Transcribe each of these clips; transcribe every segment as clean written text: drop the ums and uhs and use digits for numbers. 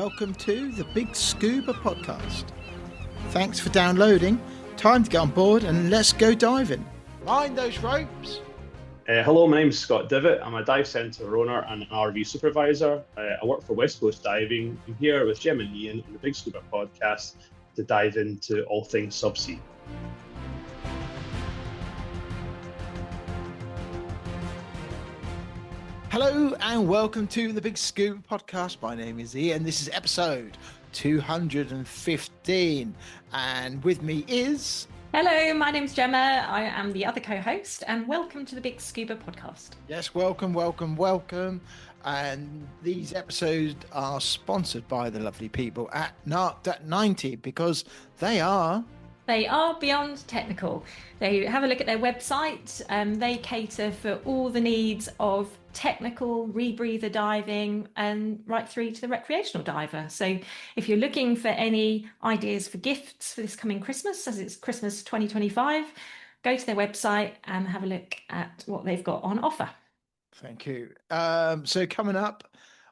welcome to the BiG Scuba Podcast. Thanks for downloading. Time to get on board and let's go diving. Mind those ropes. Hello, my name's Scott Divitt. I'm a dive centre owner and an ROV Supervisor. I work for West Coast Diving. I'm here with Gemma and Ian on the BiG Scuba Podcast to dive into all things subsea. Hello and welcome to the BiG Scuba Podcast. My name is Ian. This is episode 215 and with me is... Hello, my name's Gemma. I am the other co-host and welcome to the BiG Scuba Podcast. Yes, welcome. And these episodes are sponsored by the lovely people at NARC.90 because they are beyond technical. They have a look at their website. They cater for all the needs of technical rebreather diving and right through to the recreational diver. So if you're looking for any ideas for gifts for this coming Christmas, as it's Christmas 2025, go to their website and have a look at what they've got on offer. Thank you. So coming up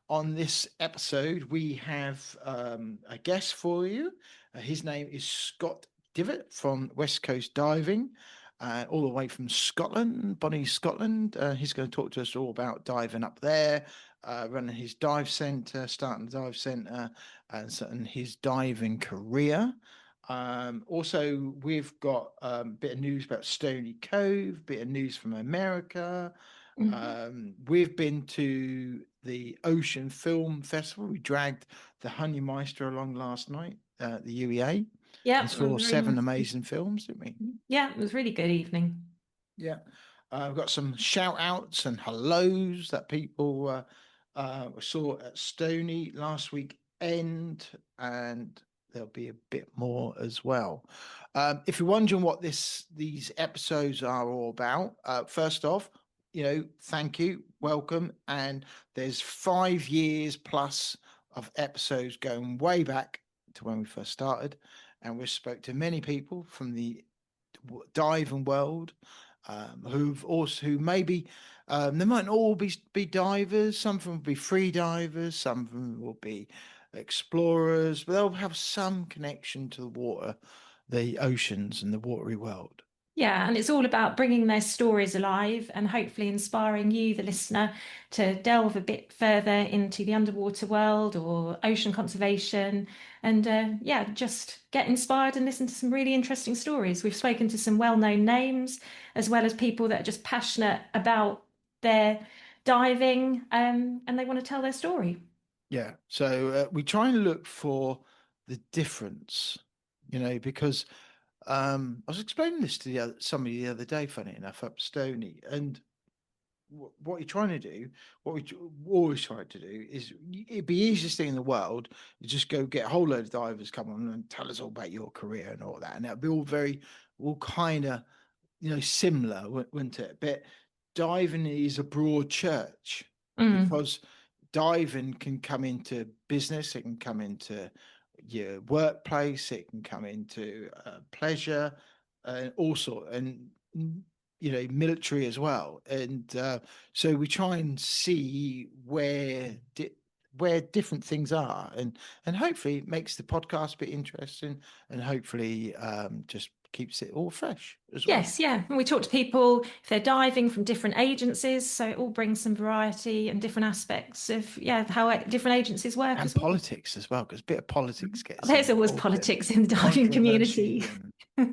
on this episode, we have a guest for you. His name is Scott Divitt from West Coast Diving, all the way from Scotland, Bonnie, Scotland. He's going to talk to us all about diving up there, running his dive centre, starting the dive centre, and his diving career. Also, we've got a bit of news about Stony Cove, bit of news from America. Mm-hmm. We've been to the Ocean Film Festival. We dragged the Honeymeister along last night, the UEA. Yeah, and saw 7 amazing films, didn't we? Yeah, it was a really good evening. Yeah, we've got some shout outs and hellos that people saw at Stony last weekend, and there'll be a bit more as well. If you're wondering what these episodes are all about, first off, thank you, welcome, and there's 5 years plus of episodes going way back to when we first started. And we spoke to many people from the diving world who maybe they might all be divers. Some of them will be free divers. Some of them will be explorers, but they'll have some connection to the water, the oceans, and the watery world. Yeah, and it's all about bringing their stories alive and hopefully inspiring you, the listener, to delve a bit further into the underwater world or ocean conservation and, just get inspired and listen to some really interesting stories. We've spoken to some well-known names as well as people that are just passionate about their diving and they want to tell their story. Yeah, so we try and look for the difference, because... I was explaining this to somebody the other day, funny enough, up Stony, and what you're trying to do, what we always try to do is, it'd be the easiest thing in the world, you just go get a whole load of divers come on and tell us all about your career and all that, and it'll be all kind of, similar, wouldn't it? But diving is a broad church because diving can come into business, it can come into your workplace, it can come into pleasure and all sorts, and military as well, and so we try and see where different things are, and hopefully it makes the podcast a bit interesting, and hopefully just keeps it all fresh as well. Yes, yeah. And we talk to people if they're diving from different agencies, so it all brings some variety and different aspects of how different agencies work, and politics as well, because a bit of politics gets. There's always politics in the diving community.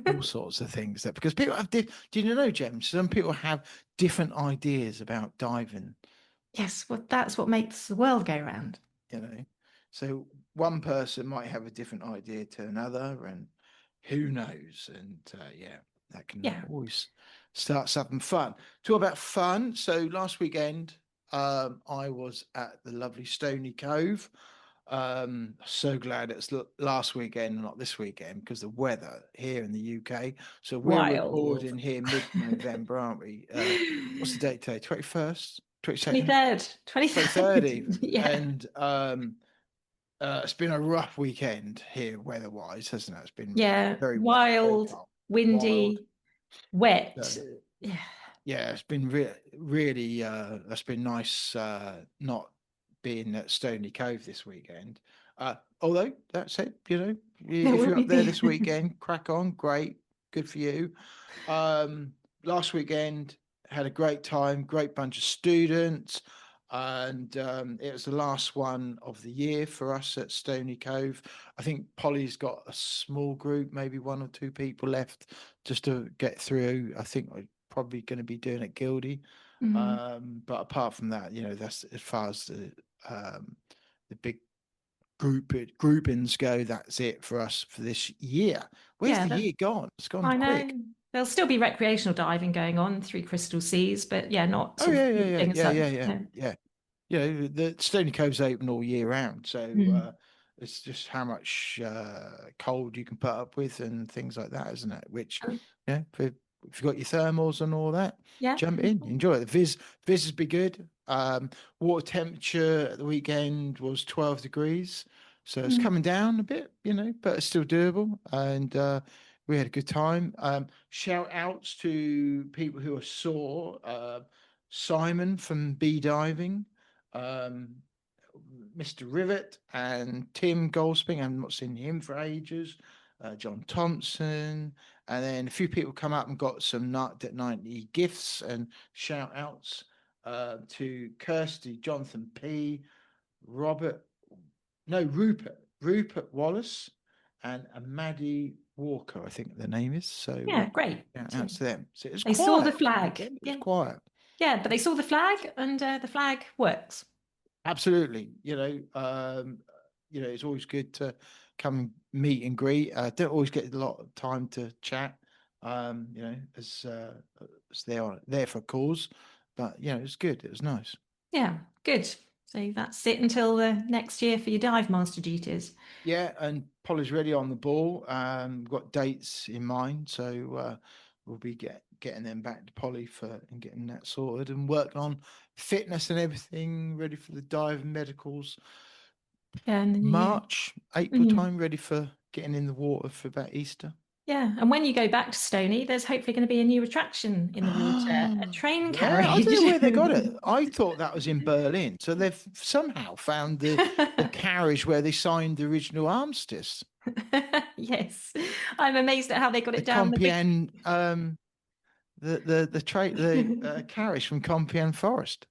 All sorts of things because people have. Do you know, James? Some people have different ideas about diving. Yes, well, that's what makes the world go round. So one person might have a different idea to another, and who knows? And that can always start something fun. Talk about fun. So last weekend, I was at the lovely Stony Cove. So glad it's last weekend, not this weekend, because the weather here in the UK. So we're recording here mid-November, aren't we? What's the date today? 21st? 23rd. Yeah. And it's been a rough weekend here weather-wise, hasn't it? It's been very wild, windy, wet. Yeah, it's been really it's been nice not being at Stony Cove this weekend. Although that said, There if will you're be up there the- this weekend, crack on, great, good for you. Last weekend had a great time, great bunch of students, and it was the last one of the year for us at Stony Cove. I think Polly's got a small group, maybe 1 or 2 people left just to get through. I think we're probably going to be doing it Gildy. But apart from that, that's as far as the big groupings go. That's it for us for this year. Where's Yeah, the year gone? It's gone I quick. know. There'll still be recreational diving going on through crystal seas, but yeah, not Oh sort of yeah. things The Stony Cove's open all year round, so it's just how much cold you can put up with and things like that, isn't it? Which, if you've got your thermals and all that, Yeah. jump in, enjoy it. The viz has been good. Water temperature at the weekend was 12 degrees, so it's coming down a bit, but it's still doable, and we had a good time. Shout outs to people who are sore. Simon from B Diving, Mr. Rivet, and Tim Goldsping. I've not seen him for ages. John Thompson, and then a few people come up and got some Nut at 90 gifts and shout outs to Kirsty, Jonathan P, Rupert Wallace, and a Maddie Walker, I think the name is. So Yeah, great. shout outs to them. So it was They quiet. saw the flag. It was quiet. Yeah, but they saw the flag, and the flag works. Absolutely. It's always good to come meet and greet. Don't always get a lot of time to chat, as they're there for a cause, but it's good. It was nice. Yeah, good. So that's it until the next year for your dive master duties. Yeah, and Polly's ready on the ball. We've got dates in mind, so we'll be getting them back to Polly and getting that sorted and working on fitness and everything, ready for the dive and medicals. Yeah, and then March, April time, ready for getting in the water for about Easter. Yeah, and when you go back to Stony, there's hopefully going to be a new attraction in the water, a train carriage. I don't know where they got it. I thought that was in Berlin. So they've somehow found the carriage where they signed the original armistice. Yes, I'm amazed at how they got it down. Compiègne, the carriage from Compiègne Forest.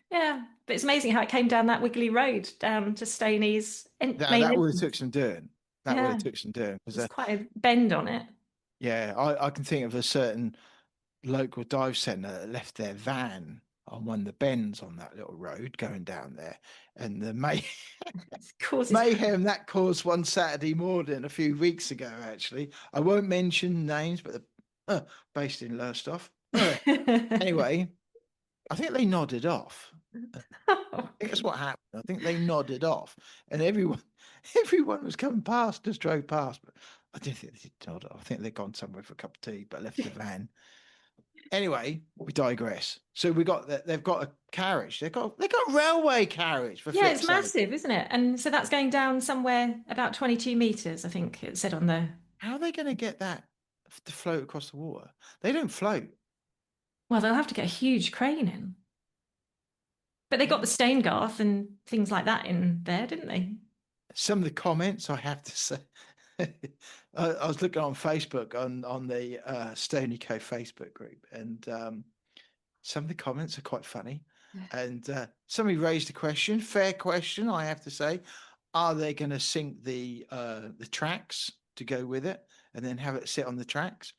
Yeah, but it's amazing how it came down that wiggly road down to Stony's. That would have took some doing. That would have took some doing. There's quite a bend on it. Yeah, I can think of a certain local dive centre that left their van on one of the bends on that little road going down there, and the mayhem that caused one Saturday morning a few weeks ago. Actually, I won't mention names, but based in Lowestoft. Anyway, I think they nodded off. I think that's what happened. I think they nodded off, and everyone was coming past, just drove past. But I didn't think they did nod off. I think they'd gone somewhere for a cup of tea, but left the van. Anyway, we digress. So they've got a carriage. They've got railway carriage. It's massive, isn't it? And so that's going down somewhere about 22 meters, I think it said on the. How are they going to get that to float across the water? They don't float. Well, they'll have to get a huge crane in. But they got the Staingarth and things like that in there, didn't they? Some of the comments, I have to say, I was looking on Facebook on the Stony Cove Facebook group, and some of the comments are quite funny. And somebody raised a question, fair question, I have to say. Are they going to sink the tracks to go with it, and then have it sit on the tracks?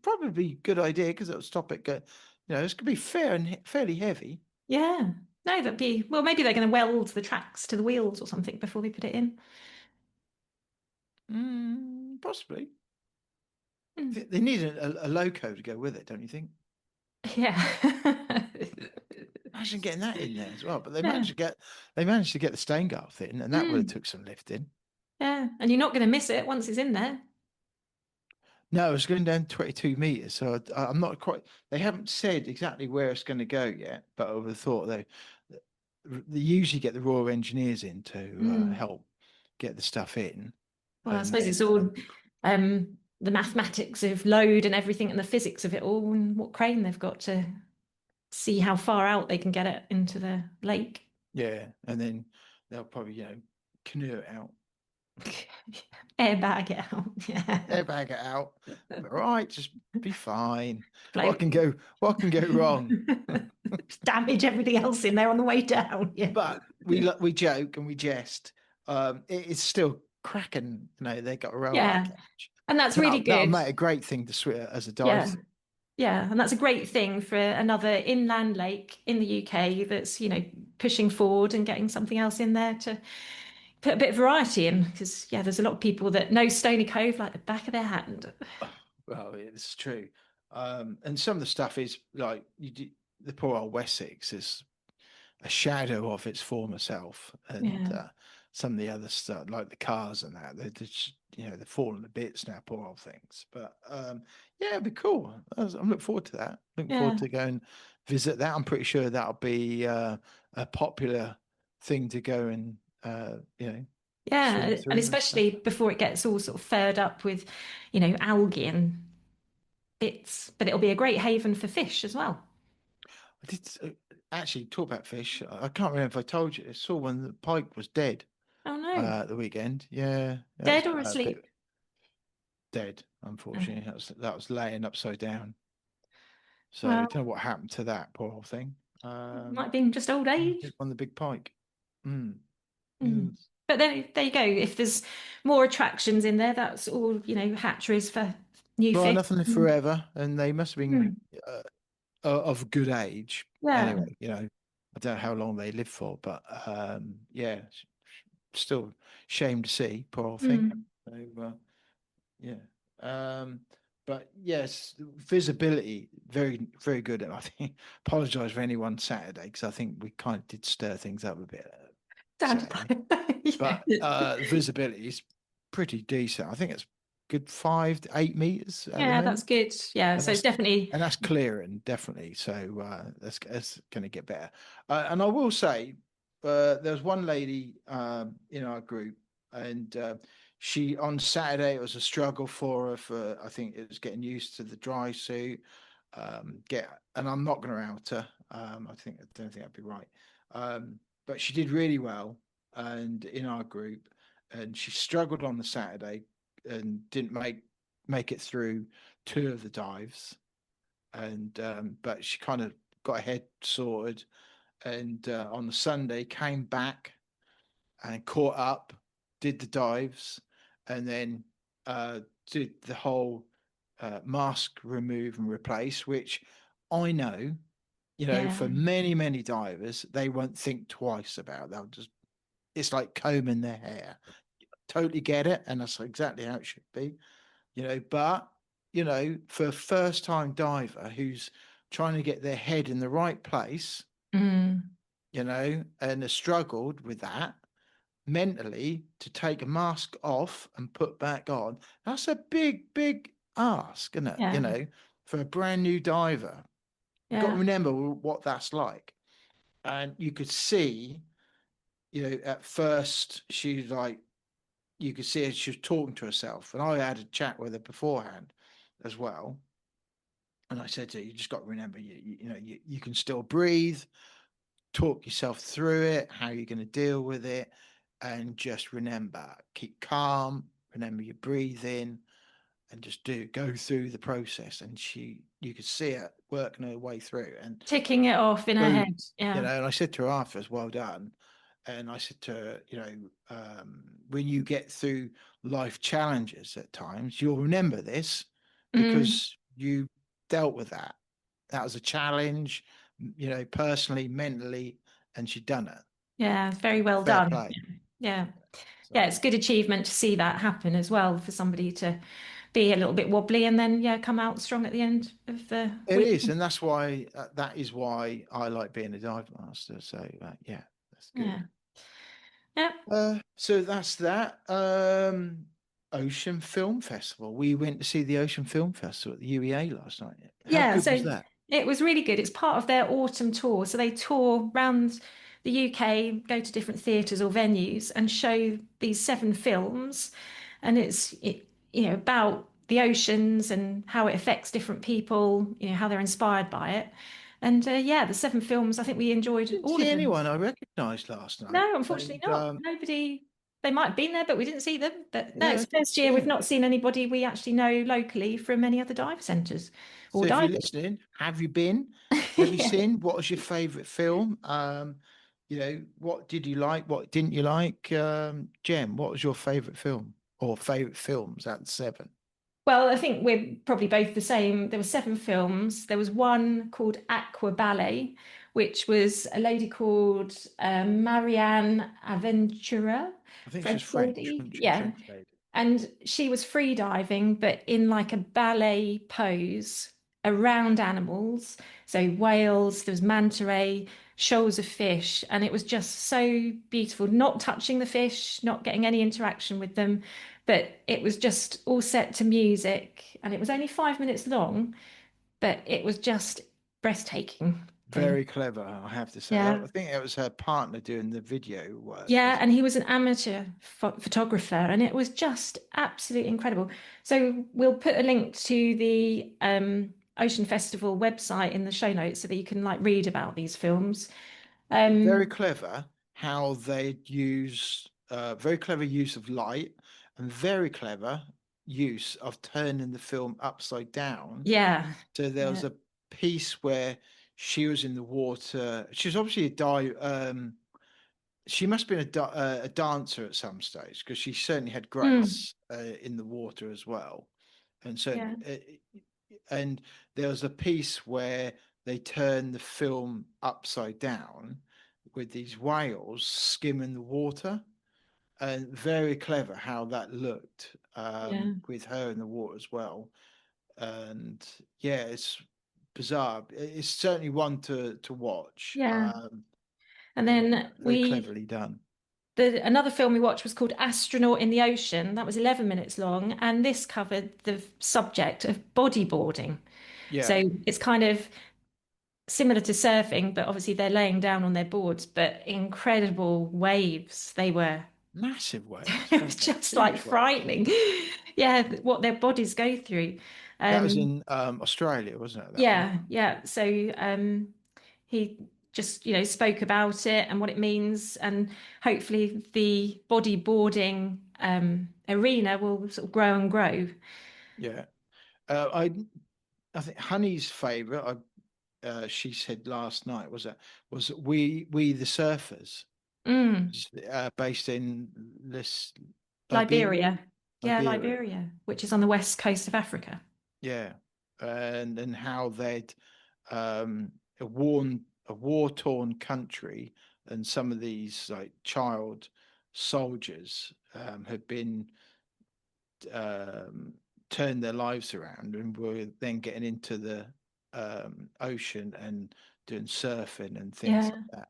Probably a good idea, because it'll stop it. It's going to be fairly heavy. Yeah. No, that'd be, well, maybe they're going to weld the tracks to the wheels or something before they put it in. Possibly. They need a loco to go with it, don't you think? Yeah. Imagine getting that in there as well. But they managed to get the Staingarth in, and that would have took some lifting. Yeah, and you're not going to miss it once it's in there. No, it's going down 22 meters, so I'm not quite. They haven't said exactly where it's going to go yet, but I would have thought they usually get the Royal Engineers in to help get the stuff in. Well, I suppose it's all the mathematics of load and everything, and the physics of it all, and what crane they've got to see how far out they can get it into the lake. Yeah, and then they'll probably canoe it out, Airbag it out. Yeah. airbag it out. All right, just be fine. Float. What can go wrong? Damage everything else in there on the way down. Yeah. But we joke and we jest. It's still cracking. You know, they got a railway Yeah. catch. And that's really That'll good. make a great thing to swim as a dive. Yeah. Yeah, and that's a great thing for another inland lake in the UK that's, you know, pushing forward and getting something else in there to put a bit of variety in. Because, yeah, there's a lot of people that know Stony Cove like the back of their hand. Well, it's true. And some of the stuff is like the poor old Wessex is a shadow of its former self, and some of the other stuff like the cars and that they're just, you know, they're falling to bits now, poor old things. But yeah, it'd be cool. I'm looking forward to that. Looking forward to going visit that. I'm pretty sure that'll be a popular thing to go and you know. Yeah, and especially before it gets all sort of furred up with, you know, algae and bits. But it'll be a great haven for fish as well. I did actually talk about fish. I can't remember if I told you. I saw when the pike was dead. Oh no! The weekend, yeah. Dead or asleep? Dead, unfortunately. That was laying upside down. So I don't know what happened to that poor old thing. Might have been just old age. On the big pike. But there you go. If there's more attractions in there, that's all, you know, hatcheries for new fish. Nothing forever, and they must have been of good age. Yeah. Anyway, you know, I don't know how long they live for, but yeah, still shame to see, poor old thing. So, yeah. But yes, visibility very, very good. And I think apologise for anyone Saturday because I think we kind of did stir things up a bit. But visibility is pretty decent. I think it's good 5 to 8 meters. Yeah, that's good. Yeah, so it's definitely, and that's clearing, definitely. So that's going to get better. And I will say, there's one lady in our group, and she on Saturday it was a struggle for her. For I think it was getting used to the dry suit. And I'm not going to out her. I don't think that'd be right. But she did really well, and in our group, and she struggled on the Saturday and didn't make it through 2 of the dives, and but she kind of got her head sorted, and on the Sunday came back and caught up, did the dives, and then did the whole mask remove and replace, which I know, you know, for many divers, they won't think twice about. They'll just, it's like combing their hair. Totally get it, and that's exactly how it should be, you know. But you know, for a first-time diver who's trying to get their head in the right place, you know, and has struggled with that mentally to take a mask off and put back on, that's a big ask, isn't it? You know, for a brand new diver. You've got to remember what that's like. And you could see, you know, at first she's like, you could see she was talking to herself, and I had a chat with her beforehand as well. And I said to her, you just got to remember, you know, you can still breathe, talk yourself through it, how you're going to deal with it, and just remember, keep calm, remember your breathing, and just go through the process. And you could see it working her way through and ticking it off in her head. Yeah. You know, and I said to her afterwards, well done. And I said to her, you know, when you get through life challenges at times, you'll remember this because you dealt with that. That was a challenge, you know, personally, mentally, and she'd done it. Yeah, very well Fair done. play. Yeah. Yeah, it's good achievement to see that happen as well, for somebody to be a little bit wobbly and then come out strong at the end of the It week. is, and that's why that is why I like being a dive master. So yeah, that's good. Yeah. So that's that. Ocean Film Festival. We went to see the Ocean Film Festival at the UEA last night. How good was that? It was really good. It's part of their autumn tour. So they tour around the UK, go to different theatres or venues and show these 7 films. And it's you know, about the oceans and how it affects different people, you know, how they're inspired by it. And the 7 films, I think we enjoyed all of them. Anyone I recognised last night? No, unfortunately not. Nobody They might have been there, but we didn't see them. But no, Yeah, it's the first year we've not seen anybody we actually know locally from any other dive centres so or if you're divers. listening, have you been? Have you Yeah. seen? What was your favourite film? You know, what did you like? What didn't you like? Gem, what was your favourite film or favourite films out of 7? Well, I think we're probably both the same. There were 7 films. There was one called Aqua Ballet, which was a lady called Marianne Aventura, I think she was French French, lady. French, Yeah. French lady. And she was free diving, but in like a ballet pose around animals. So whales, there was manta ray, shoals of fish, and it was just so beautiful, not touching the fish, not getting any interaction with them, but it was just all set to music, and it was only 5 minutes long, but it was just breathtaking. So, Very clever, I have to say. I yeah. think it was her partner doing the video work, Yeah, wasn't and he was an amateur photographer, and it was just absolutely incredible. So we'll put a link to the Ocean Festival website in the show notes so that you can like read about these films. it? Very Um, clever how they use very clever use of light and very clever use of turning the film upside down. yeah, So there was yeah, a piece where she was in the water. She was obviously a dive. She must have been a dancer at some stage because she certainly had mm, grace in the water as well. And so, yeah, and there was a piece where they turned the film upside down with these whales skimming the water, and very clever how that looked yeah, with her in the water as well. And yeah, it's bizarre. It's certainly one to watch. yeah. And And then very cleverly done. another film we watched was called Astronaut in the Ocean. That was 11 minutes long, and this covered the subject of bodyboarding. Yeah, So it's kind of similar to surfing, but obviously they're laying down on their boards, but incredible waves they were. massive waves, It was weren't they? just like Huge waves. frightening. Yeah, what their bodies go through. That was Um, in Australia, wasn't it? That one. yeah, yeah. So he just, spoke about it and what it means, and hopefully the bodyboarding arena will sort of grow and grow. Yeah. I think Honey's favourite. She said last night was we the Surfers, Mm, based in this Liberia. Liberia. Yeah, Liberia. Liberia, which is on the west coast of Africa. Yeah, and how they'd a war-torn country, and some of these like child soldiers had been um, turned their lives around and were then getting into the ocean and doing surfing and things Yeah. like that.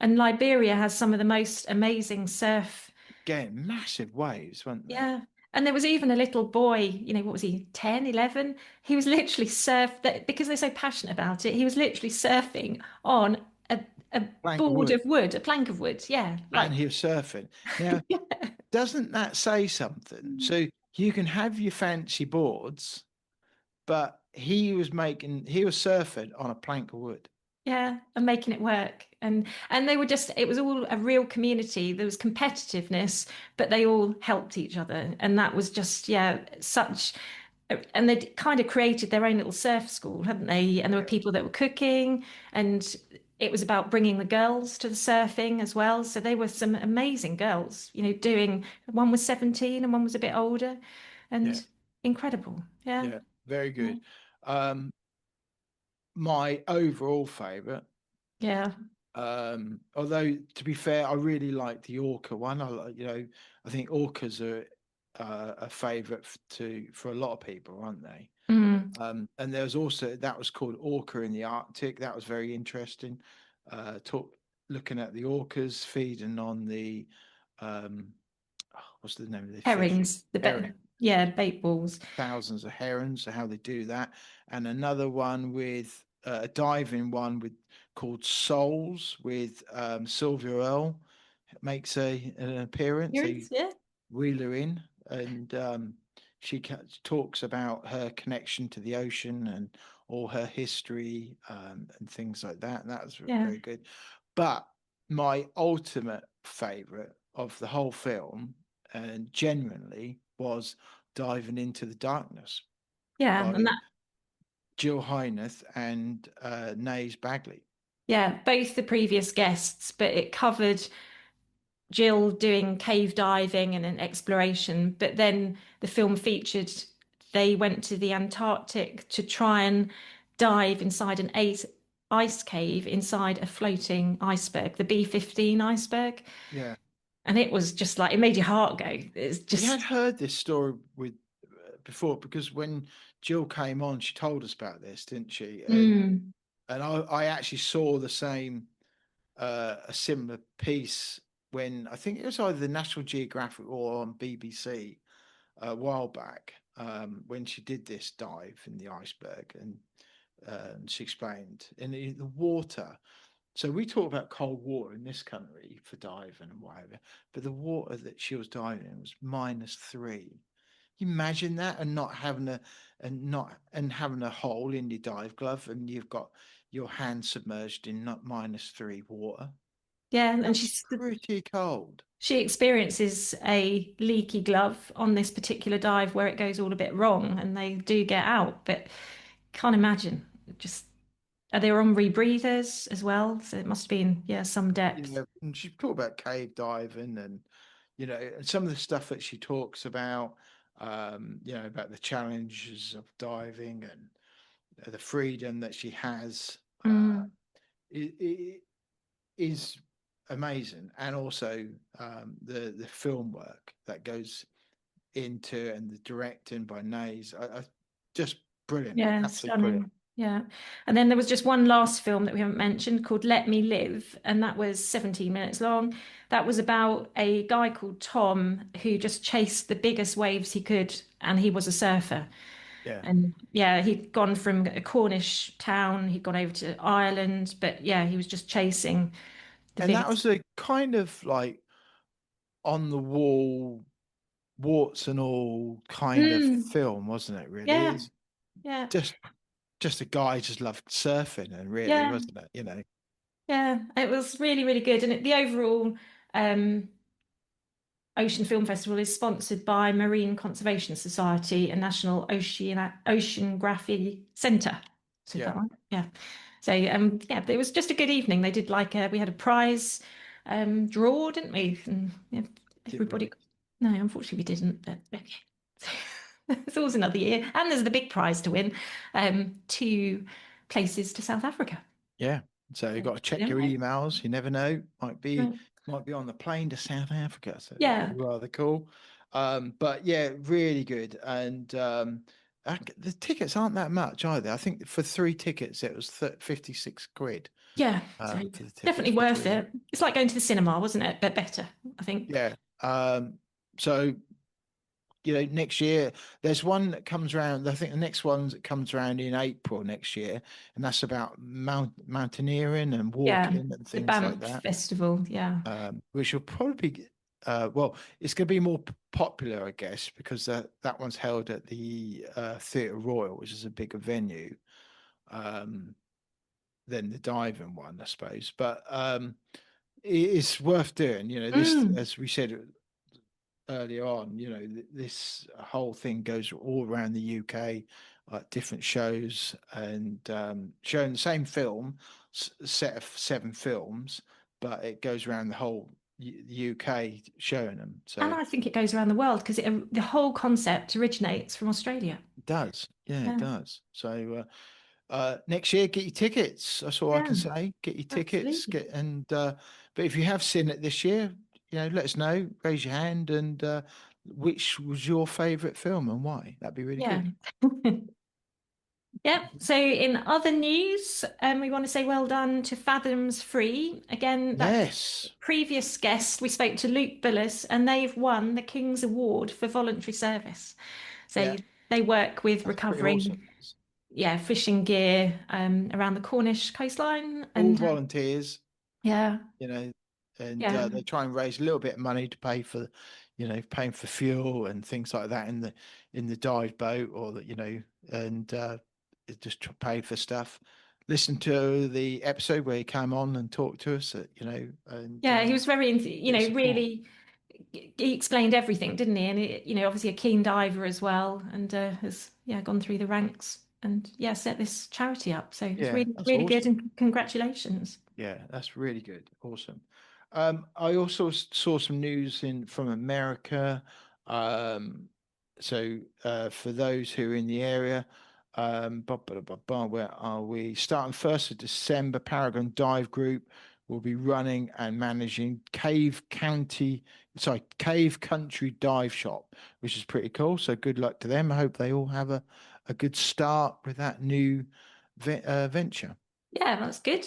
And Liberia has some of the most amazing surf. Getting massive waves, weren't they? Yeah. And there was even a little boy, what was he, 10, 11? He was literally because they're so passionate about it, he was literally surfing on a, a Plank of board wood, of wood, a plank of wood. Yeah. and he was surfing. Now, doesn't that say something? So you can have your fancy boards, but he was surfing on a plank of wood. Yeah, and making it work. And they were it was all a real community. There was competitiveness, but they all helped each other. And that was just, yeah, and they kind of created their own little surf school, hadn't they? And there were people that were cooking, and it was about bringing the girls to the surfing as well. So they were some amazing girls, doing, one was 17 and one was a bit older, Yeah, and incredible. Yeah. yeah, very Yeah. good. My overall favorite, Yeah. although to be fair, I really like the orca one. I think orcas are a favorite for a lot of people, aren't they? Mm. And there was also that was called Orca in the Arctic. That was very interesting. Looking at the orcas feeding on the what's the name of the fish? Herrings, Herring. yeah, bait balls. Thousands of herons. So how they do that, and another one with a diving one called Souls with Sylvia Earle makes an appearance. They Yeah. reel her in, and she talks about her connection to the ocean and all her history and things like that. And that was Yeah. very good. But my ultimate favorite of the whole film, and genuinely, was Diving into the Darkness Yeah, and by that, Jill Hyneth and Nays Bagley. yeah, both the previous guests, but it covered Jill doing cave diving and an exploration. But then the film featured they went to the Antarctic to try and dive inside an ice cave inside a floating iceberg, the B-15 iceberg. Yeah. And it was just like, it made your heart go. It's We had just, heard this story with before, because when Jill came on, she told us about this, didn't she? mm, And I actually saw the same a similar piece when I think it was either the National Geographic or on BBC a while back, when she did this dive in the iceberg, and she explained in the water. So we talk about cold water in this country for diving and whatever, but the water that she was diving in was -3. You imagine that, and not having having a hole in your dive glove, and you've got your hand submerged in not -3 water. yeah. And That's pretty cold. she experiences a leaky glove on this particular dive where it goes all a bit wrong and they do get out, but can't imagine. Just they were on rebreathers as well, so it must have been, yeah, some depth. Yeah, and she talked about cave diving, and and some of the stuff that she talks about, about the challenges of diving, and the freedom that she has, Mm. it is amazing. And also the film work that goes into, and the directing by Nays, I just brilliant, Yeah, absolutely brilliant. stunning. Yeah. And then there was just one last film that we haven't mentioned called Let Me Live, and that was 17 minutes long. That was about a guy called Tom who just chased the biggest waves he could, and he was a surfer. Yeah, And yeah, he'd gone from a Cornish town, he'd gone over to Ireland, but yeah, he was just chasing the and that biggest. was a kind of like on the wall, warts and all kind of Mm, film, wasn't it? Really, yeah, it's yeah, just a guy just loved surfing, and really, yeah, wasn't it? yeah. It was really, really good. And the overall um, Ocean Film Festival is sponsored by Marine Conservation Society and National Oceanography Centre. So Yeah. that one, yeah. So yeah, it was just a good evening. They did we had a prize draw, didn't we? And yeah, Did everybody. we? No, unfortunately we didn't. But okay, it's always another year. And there's the big prize to win, 2 places to South Africa. Yeah. So you've got to check your emails. You never know. Might be on the plane to South Africa. So that'd Yeah, be rather cool. But yeah, really good. And the tickets aren't that much either. I think for 3 tickets it was 56 quid. yeah. So For the tickets definitely for worth 3. it. It's like going to the cinema, wasn't it? But better, I think. Yeah. So next year there's one that comes around. I think the next one that comes around in April next year, and that's about mountaineering and Yeah, walking and the things like Banff that. Festival. Yeah, Which will probably be, well, it's going to be more popular, I guess, because that one's held at the Theatre Royal, which is a bigger venue um, than the diving one, I suppose. But it's worth doing. This, mm, as we said earlier on, this whole thing goes all around the UK, different shows, and showing the same film, set of 7 films, but it goes around the whole UK showing them. and So I think it goes around the world because the whole concept originates from Australia. it does, yeah, it Yeah, does. So next year, get your tickets. That's all I yeah, can say. Get your tickets. absolutely. But if you have seen it this year, let us know. Raise your hand, and which was your favourite film and why? That'd be really Yeah. good. Yep. So in other news, we want to say well done to Fathoms Free. Again, that Yes. previous guest, we spoke to Luke Bullis, and they've won the King's Award for voluntary service. So Yeah. they work with That's pretty recovering, awesome. yeah, fishing gear around the Cornish coastline. All And volunteers, yeah, and yeah, they try and raise a little bit of money to pay for, paying for fuel and things like that in the dive boat, or that, and it just pay for stuff. Listen to the episode where he came on and talked to us, and yeah. He was very, bit of support. really he explained everything, didn't he? And obviously a keen diver as well, and has gone through the ranks and set this charity up. So it's really that's really good, awesome. and congratulations. Yeah, that's really good. Awesome. I also saw some news from America. Um, for those who are in the area, where are we? Starting 1st of December, Paragon Dive Group will be running and managing Cave Country Dive Shop, which is pretty cool. So good luck to them. I hope they all have a good start with that new venture. Yeah, that's good.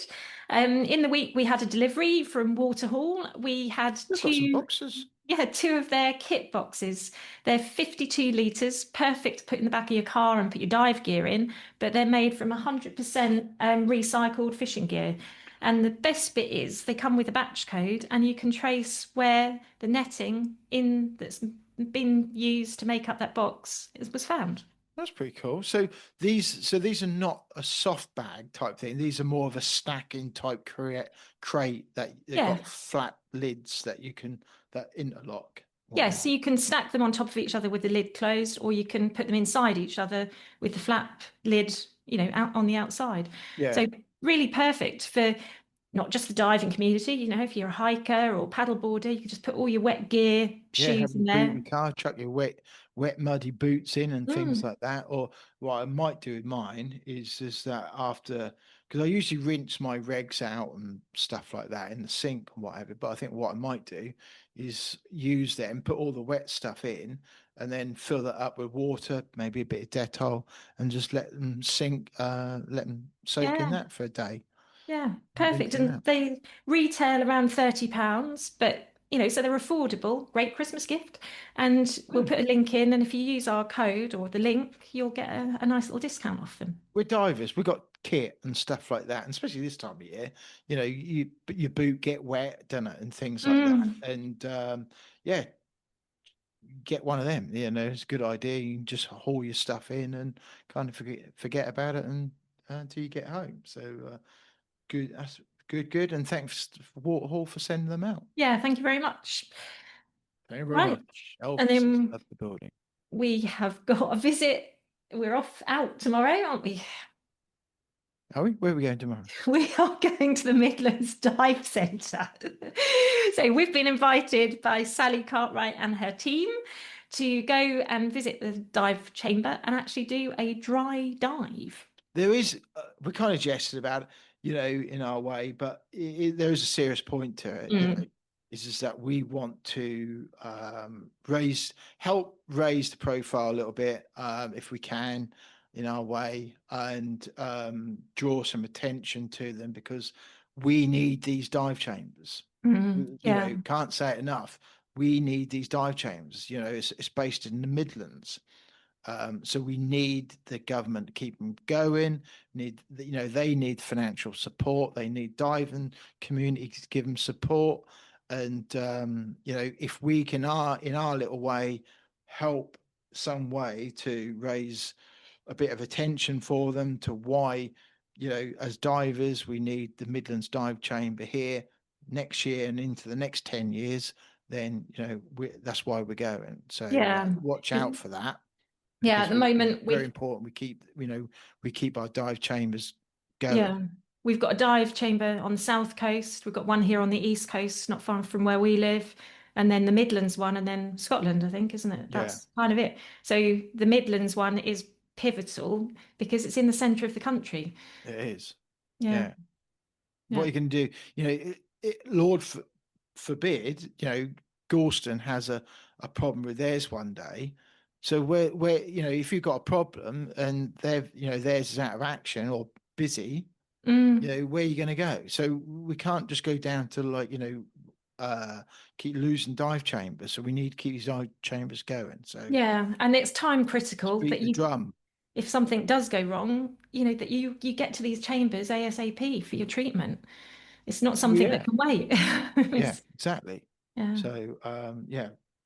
In the week we had a delivery from Waterhall. We had We've got some boxes. two of their kit boxes. They're 52 litres, perfect to put in the back of your car and put your dive gear in, but they're made from 100% recycled fishing gear. And the best bit is they come with a batch code, and you can trace where the netting that's been used to make up that box was found. That's pretty cool. So these are not a soft bag type thing. These are more of a stacking type crate that they've got flat lids that interlock. Yeah, so you can stack them on top of each other with the lid closed, or you can put them inside each other with the flap lid, out on the outside. Yeah. So really perfect for not just the diving community. If you're a hiker or paddleboarder, you can just put all your wet gear, shoes in there. Boot in the car, chuck your wet, muddy boots in and things like that. Or what I might do with mine is that because I usually rinse my regs out and stuff like that in the sink and whatever. But I think what I might do is use them, put all the wet stuff in, and then fill that up with water, maybe a bit of Dettol, and just let them sink, let them soak in that for a day. Yeah, perfect. And they retail around £30, but so they're affordable. Great Christmas gift. And we'll put a link in, and if you use our code or the link, you'll get a nice little discount off them. We're divers. We've got kit and stuff like that, and especially this time of year, your boot get wet, don't it, and things like that. And get one of them. It's a good idea. You can just haul your stuff in and kind of forget about it until you get home. So good. That's good. And thanks for Waterhall for sending them out. Yeah, thank you very much. Thank you very much. And then of the building. We have got a visit. We're out tomorrow, aren't we? Are we? Where are we going tomorrow? We are going to the Midlands Dive Centre. So we've been invited by Sally Cartwright and her team to go and visit the dive chamber and actually do a dry dive. There is, we kind of jested about it, in our way, but there is a serious point to it. It's just that we want to help raise the profile a little bit, if we can, in our way, and draw some attention to them, because we need these dive chambers. Can't say it enough. We need these dive chambers. It's based in the Midlands. So we need the government to keep them going. They need financial support. They need diving community to give them support. And if we can, in our little way, help some way to raise a bit of attention for them to why, as divers, we need the Midlands Dive Chamber here next year and into the next 10 years. Then that's why we're going. So watch out for that. Yeah, at the moment, very important. We keep our dive chambers going. Yeah, we've got a dive chamber on the south coast. We've got one here on the east coast, not far from where we live, and then the Midlands one, and then Scotland, I think, isn't it? That's kind of it. So the Midlands one is pivotal because it's in the centre of the country. It is. Yeah. What you can do, Lord forbid, Gorston has a problem with theirs one day. So where if you've got a problem and theirs is out of action or busy, where are you going to go? So we can't just go down to keep losing dive chambers. So we need to keep these dive chambers going. So and it's time critical that if something does go wrong, that you get to these chambers ASAP for your treatment. It's not something that can wait. Yeah, exactly. Yeah. So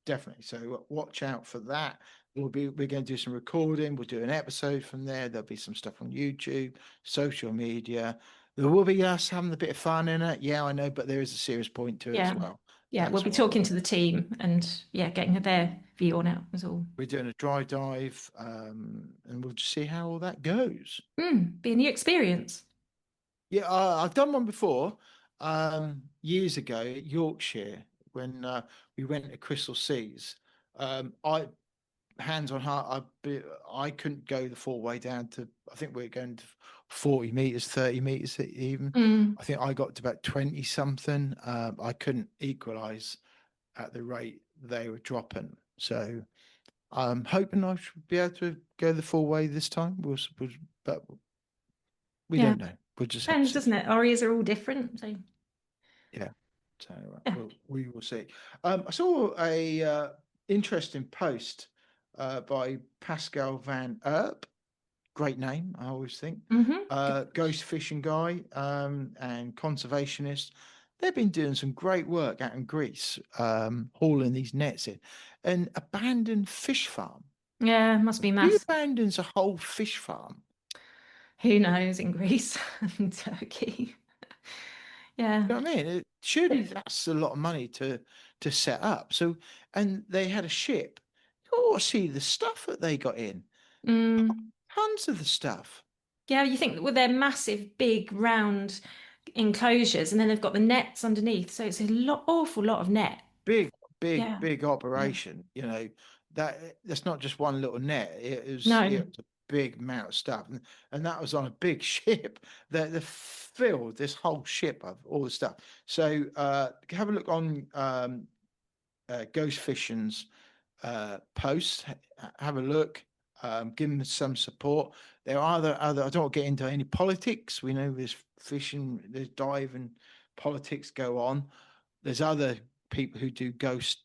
definitely. So watch out for that. We're going to do some recording. We'll do an episode from there. There'll be some stuff on YouTube, social media. There will be us having a bit of fun in it. Yeah, I know, but there is a serious point to it as well. Yeah, we'll be talking to the team and getting their view on it as all. We're doing a dry dive, and we'll just see how all that goes. Be a new experience. Yeah, I've done one before, years ago at Yorkshire when we went to Crystal Seas. I hands on heart, I couldn't go the full way down to. I think we're going to 40 meters, 30 meters even. I think I got to about 20 something. I couldn't equalize at the rate they were dropping. So I'm hoping I should be able to go the full way this time. But we don't know. We'll just depends, doesn't it? Our ears are all different. So yeah. So we will see. I saw a interesting post by Pascal van Erp. Great name, I always think. Ghost fishing guy and conservationist. They've been doing some great work out in Greece, hauling these nets in. An abandoned fish farm. Yeah, must be massive. Who abandons a whole fish farm? Who knows in Greece and Turkey? Yeah. You know what I mean? Surely that's a lot of money to set up. So, and they had a ship. You ought to see the stuff that they got in. Tons of the stuff. Yeah, you think with their massive, big, round enclosures, and then they've got the nets underneath. So it's awful lot of net. Big operation. You know, that's not just one little net. It was a big amount of stuff, and that was on a big ship that they filled this whole ship of all the stuff. So have a look on Ghost Fishing's post. Have a look. Give them some support. There are other. I don't want to get into any politics. We know there's fishing, there's diving, politics go on. There's other people who do ghost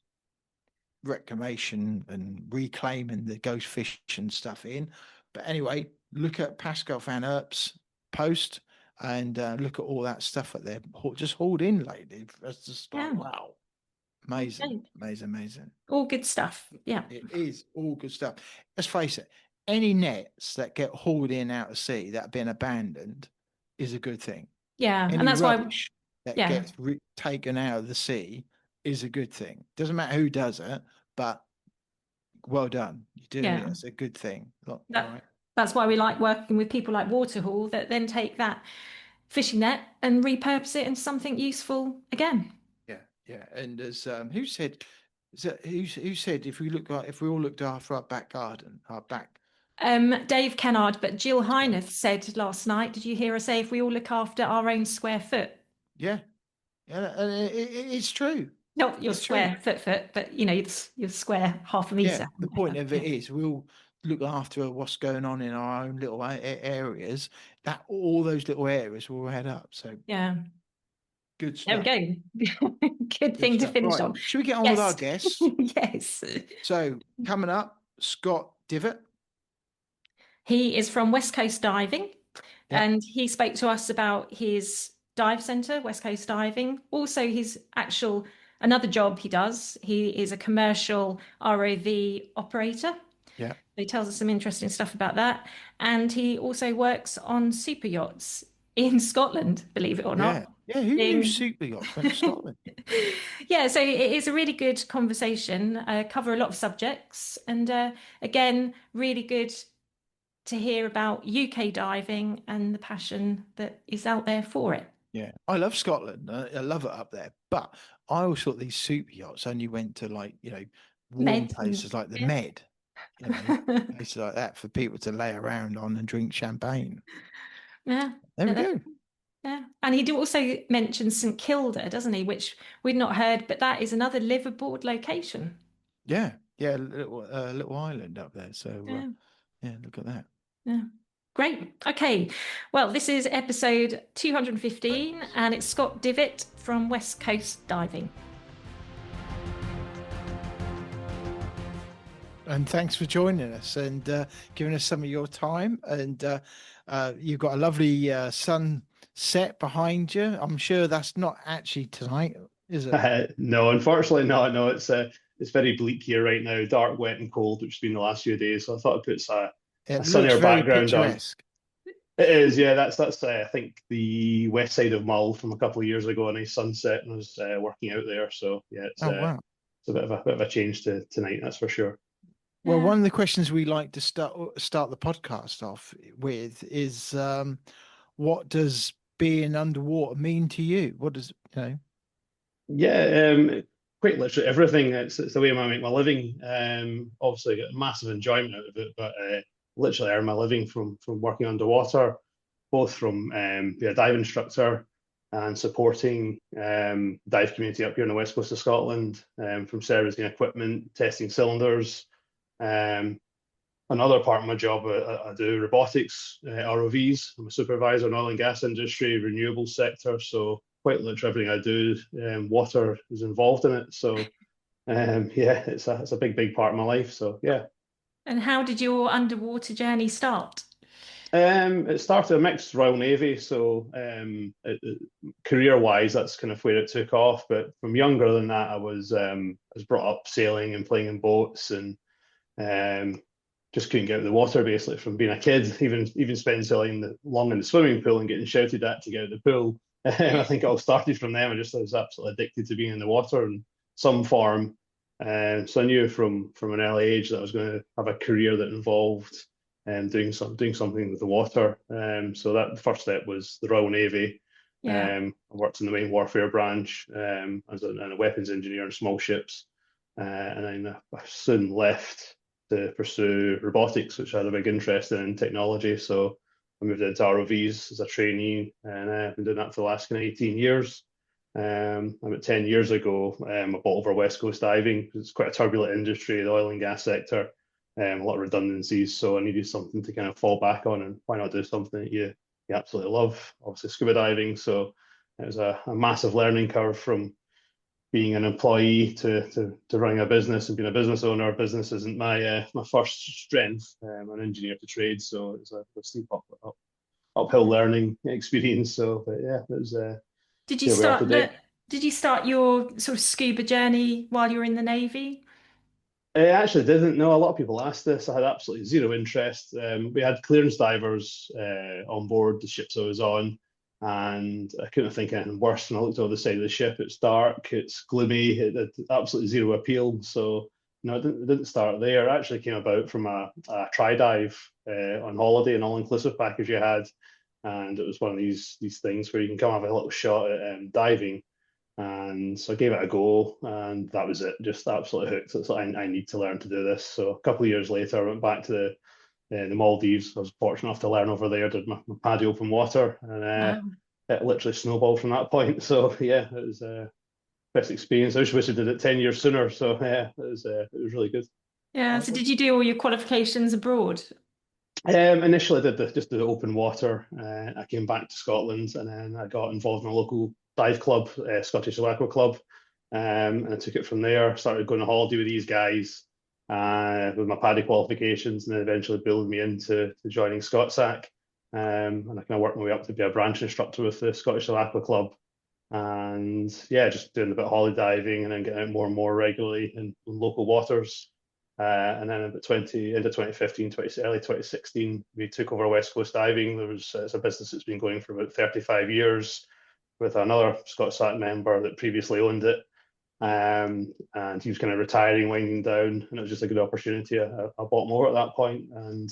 reclamation and reclaiming the ghost fish and stuff in. But anyway, look at Pascal van Erp's post and look at all that stuff that they're just hauled in lately. That's just like, wow. Amazing. All good stuff. Yeah. It is all good stuff. Let's face it, any nets that get hauled in out of sea that have been abandoned is a good thing. Yeah. And that's why that gets taken out of the sea is a good thing. Doesn't matter who does it, but well done. You're doing it. It's a good thing. That's why we like working with people like Waterhaul that then take that fishing net and repurpose it into something useful again. Yeah, and as who said if we all looked after our back garden, our back. Dave Kennard, but Jill Hyneth said last night. Did you hear her say if we all look after our own square foot? Yeah, and it's true. Not your square foot, but you know, your square half a meter. Yeah, the point of it is we'll look after what's going on in our own little areas. That all those little areas will add up. So yeah. Good stuff. There we go. Good thing to finish on. Should we get on with our guests? Yes. So coming up, Scott Divitt. He is from West Coast Diving, and he spoke to us about his dive centre, West Coast Diving. Also, his another job he does. He is a commercial ROV operator. Yeah. He tells us some interesting stuff about that, and he also works on super yachts in Scotland, believe it or not. Yeah, who knew super yachts went to Scotland? Yeah, so it is a really good conversation, cover a lot of subjects, and again, really good to hear about UK diving and the passion that is out there for it. Yeah, I love Scotland. I love it up there, but I always thought these super yachts only went to warm places like the Med, places like that for people to lay around on and drink champagne. Yeah, there we go. Yeah, and he also mention St Kilda, doesn't he? Which we'd not heard, but that is another liveaboard location. Yeah, little island up there. So look at that. Yeah, great. Okay, well, this is episode 215, and it's Scott Divitt from West Coast Diving. And thanks for joining us and giving us some of your time. And you've got a lovely sunset behind you. I'm sure that's not actually tonight, is it? No, unfortunately not. No, it's very bleak here right now, dark, wet, and cold, which has been the last few days. So I thought I'd put a sunnier background on. It is, yeah. That's I think the west side of Mull from a couple of years ago. A nice sunset, and I was working out there. So yeah, Oh, wow. it's a bit of a change to tonight, that's for sure. Well, Yeah. one of the questions we like to start the podcast off with is, what does being underwater mean to you? What does, Yeah, quite literally everything. It's the way I make my living. Obviously, I get massive enjoyment out of it, but literally earn my living from working underwater, both from being a dive instructor and supporting dive community up here on the west coast of Scotland, from servicing equipment, testing cylinders. Another part of my job, I do robotics, ROVs. I'm a supervisor in oil and gas industry, renewable sector. So quite literally everything I do, water is involved in it. So yeah, it's a big part of my life. So yeah. And how did your underwater journey start? It started a mixed Royal Navy, so career-wise, that's kind of where it took off. But from younger than that, I was brought up sailing and playing in boats, and just couldn't get out of the water basically from being a kid. Even spending so long in the swimming pool and getting shouted at to get out of the pool. I think it all started from them. I was absolutely addicted to being in the water in some form. So I knew from an early age that I was going to have a career that involved doing something with the water. So that the first step was the Royal Navy. Yeah. I worked in the main warfare branch as a weapons engineer on small ships, and then I soon left to pursue robotics, which I had a big interest in technology. So I moved into ROVs as a trainee, and I've been doing that for the last kind of 18 years. About 10 years ago, I bought over West Coast diving because it's quite a turbulent industry, the oil and gas sector, a lot of redundancies. So I needed something to kind of fall back on, and why not do something that you absolutely love? Obviously, scuba diving. So it was a massive learning curve from being an employee to running a business and being a business owner. Business isn't my first strength. I'm an engineer to trade, so it's a steep uphill learning experience. So, but yeah, it was. Did you Here we are start today. did you start your sort of scuba journey while you were in the Navy? I actually didn't know. A lot of people asked this. I had absolutely zero interest. We had clearance divers on board the ships I was on, and I couldn't think of anything worse. When I looked over the side of the ship, it's dark, it's gloomy, it had absolutely zero appeal. So no, it didn't start there. It actually came about from a tri-dive on holiday, an all-inclusive package you had, and it was one of these things where you can come have a little shot at diving. And so I gave it a go, and that was it. Just absolutely hooked. It's like I need to learn to do this. So a couple of years later, I went back to the Maldives. I was fortunate enough to learn over there. Did my PADI open water, and Wow. it literally snowballed from that point. So yeah, it was best experience. I wish I did it 10 years sooner. So yeah, it was really good. Yeah. So did you do all your qualifications abroad? Initially, I did just the open water. I came back to Scotland, and then I got involved in a local dive club, Scottish Aqua Club, and I took it from there. Started going on holiday with these guys with my PADI qualifications, and then eventually built me into joining ScotSAC. And I kind of worked my way up to be a branch instructor with the Scottish Aqua Club. And yeah, just doing a bit of holiday diving and then getting out more and more regularly in local waters. And then about into 2015, early 2016, we took over West Coast Diving. It's a business that's been going for about 35 years with another ScotSAC member that previously owned it. And he was kind of retiring, winding down, and it was just a good opportunity. I bought more at that point, and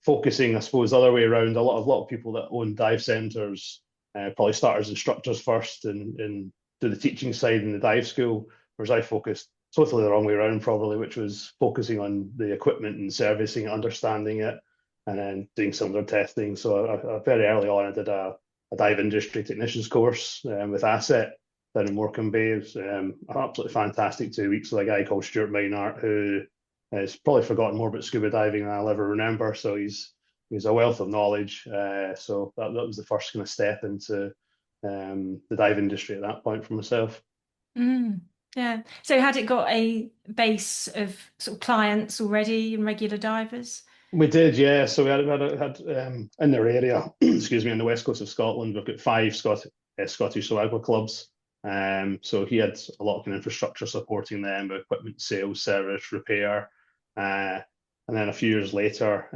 focusing, I suppose, the other way around. A lot of people that own dive centres probably start as instructors first and do the teaching side in the dive school, whereas I focused totally the wrong way around, probably, which was focusing on the equipment and servicing it, understanding it, and then doing cylinder testing. So I very early on, I did a dive industry technicians course with Asset down in Morecambe Bay. It was absolutely fantastic 2 weeks with a guy called Stuart Maynard, who has probably forgotten more about scuba diving than I'll ever remember. So he's a wealth of knowledge. So that was the first kind of step into the dive industry at that point for myself. Yeah. So had it got a base of sort of clients already and regular divers? We did, yeah. So we had in their area, excuse me, on the west coast of Scotland, we've got 5 Scottish Aqua clubs. So he had a lot of kind of infrastructure supporting them, equipment sales, service, repair. And then a few years later,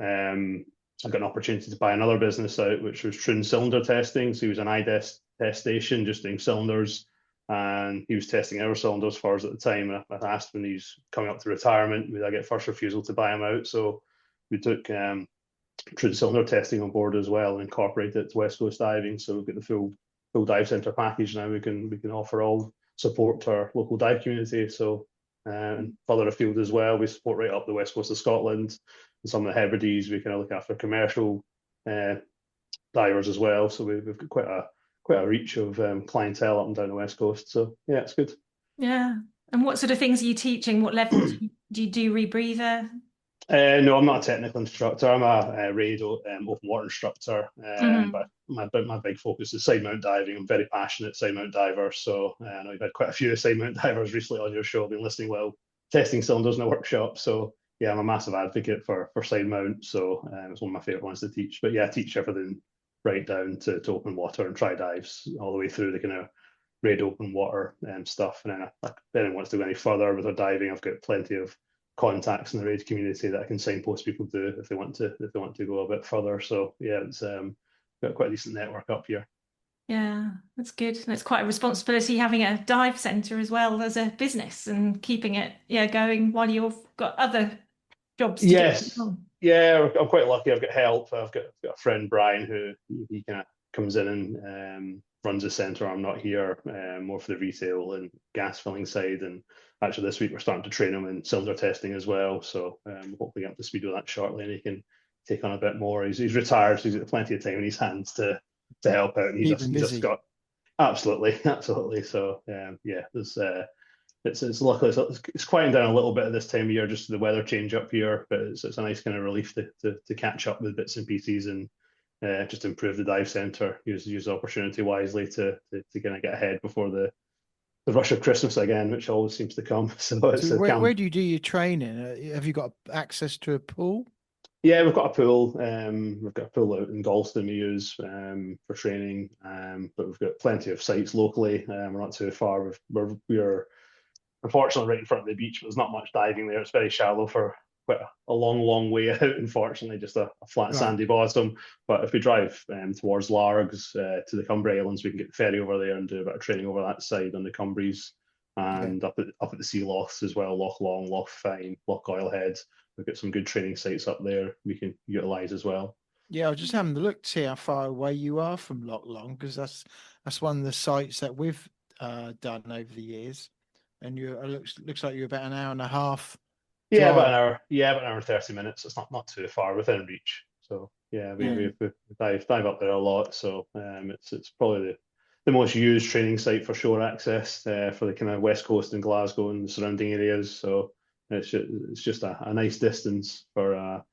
I got an opportunity to buy another business out, which was Troon cylinder testing. So he was an IDES test station, just doing cylinders, and he was testing our cylinders for us at the time. And I asked when he's coming up to retirement, would I get first refusal to buy him out? So we took Troon cylinder testing on board as well and incorporated it to West Coast diving. So we've got the full dive centre package now. We can offer all support to our local dive community. So and further afield as well, we support right up the west coast of Scotland. And some of the Hebrides, we kind of look after commercial divers as well. So we've got quite a reach of clientele up and down the west coast. So yeah, it's good. Yeah. And what sort of things are you teaching? What level do you do rebreather? No, I'm not a technical instructor. I'm a RAID open water instructor. But my big focus is side mount diving. I'm very passionate side mount diver. So I know you've had quite a few side mount divers recently on your show. I've been listening while testing cylinders in a workshop. So yeah, I'm a massive advocate for side mount. So it's one of my favorite ones to teach. But yeah, I teach everything right down to open water and try dives all the way through the kind of RAID open water stuff. And then if anyone wants to go any further with their diving, I've got plenty of contacts in the RAID community that I can signpost people to if they want to go a bit further. So yeah, it's got quite a decent network up here. Yeah, that's good. And it's quite a responsibility having a dive centre as well as a business and keeping it going while you've got other jobs to do. Yeah, I'm quite lucky. I've got help. I've got a friend, Brian, who he kind of comes in and runs the centre. I'm not here, more for the retail and gas filling side. And actually this week we're starting to train him in cylinder testing as well. So hopefully get up to speed with that shortly and he can take on a bit more. He's retired, so he's got plenty of time in his hands to help out. And he's just got absolutely. So yeah, there's it's luckily it's quieting down a little bit at this time of year, just the weather change up here, but it's a nice kind of relief to catch up with bits and pieces and just improve the dive centre, use the opportunity wisely to kind of get ahead before the rush of Christmas again, which always seems to come. So where do you do your training? Have you got access to a pool? Yeah, we've got a pool. We've got a pool out in Galston we use for training, but we've got plenty of sites locally. We're not too far. We're unfortunately right in front of the beach, but there's not much diving there. It's very shallow for quite a long way out, unfortunately, just a flat sandy bottom. But if we drive towards Largs to the Cumbria Islands, we can get the ferry over there and do a bit of training over that side on the Cumbries and up at the sea lochs as well, Loch Long, Loch Fyne, Loch Oilhead. We've got some good training sites up there we can utilise as well. Yeah, I was just having a look to see how far away you are from Loch Long, because that's one of the sites that we've done over the years. And looks like you're about an hour and a half. Yeah, about an hour. Yeah, about an hour and 30 minutes. It's not too far within reach. So yeah, we dive up there a lot. So it's probably the most used training site for shore access for the kind of west coast and Glasgow and the surrounding areas. So it's just a nice distance for a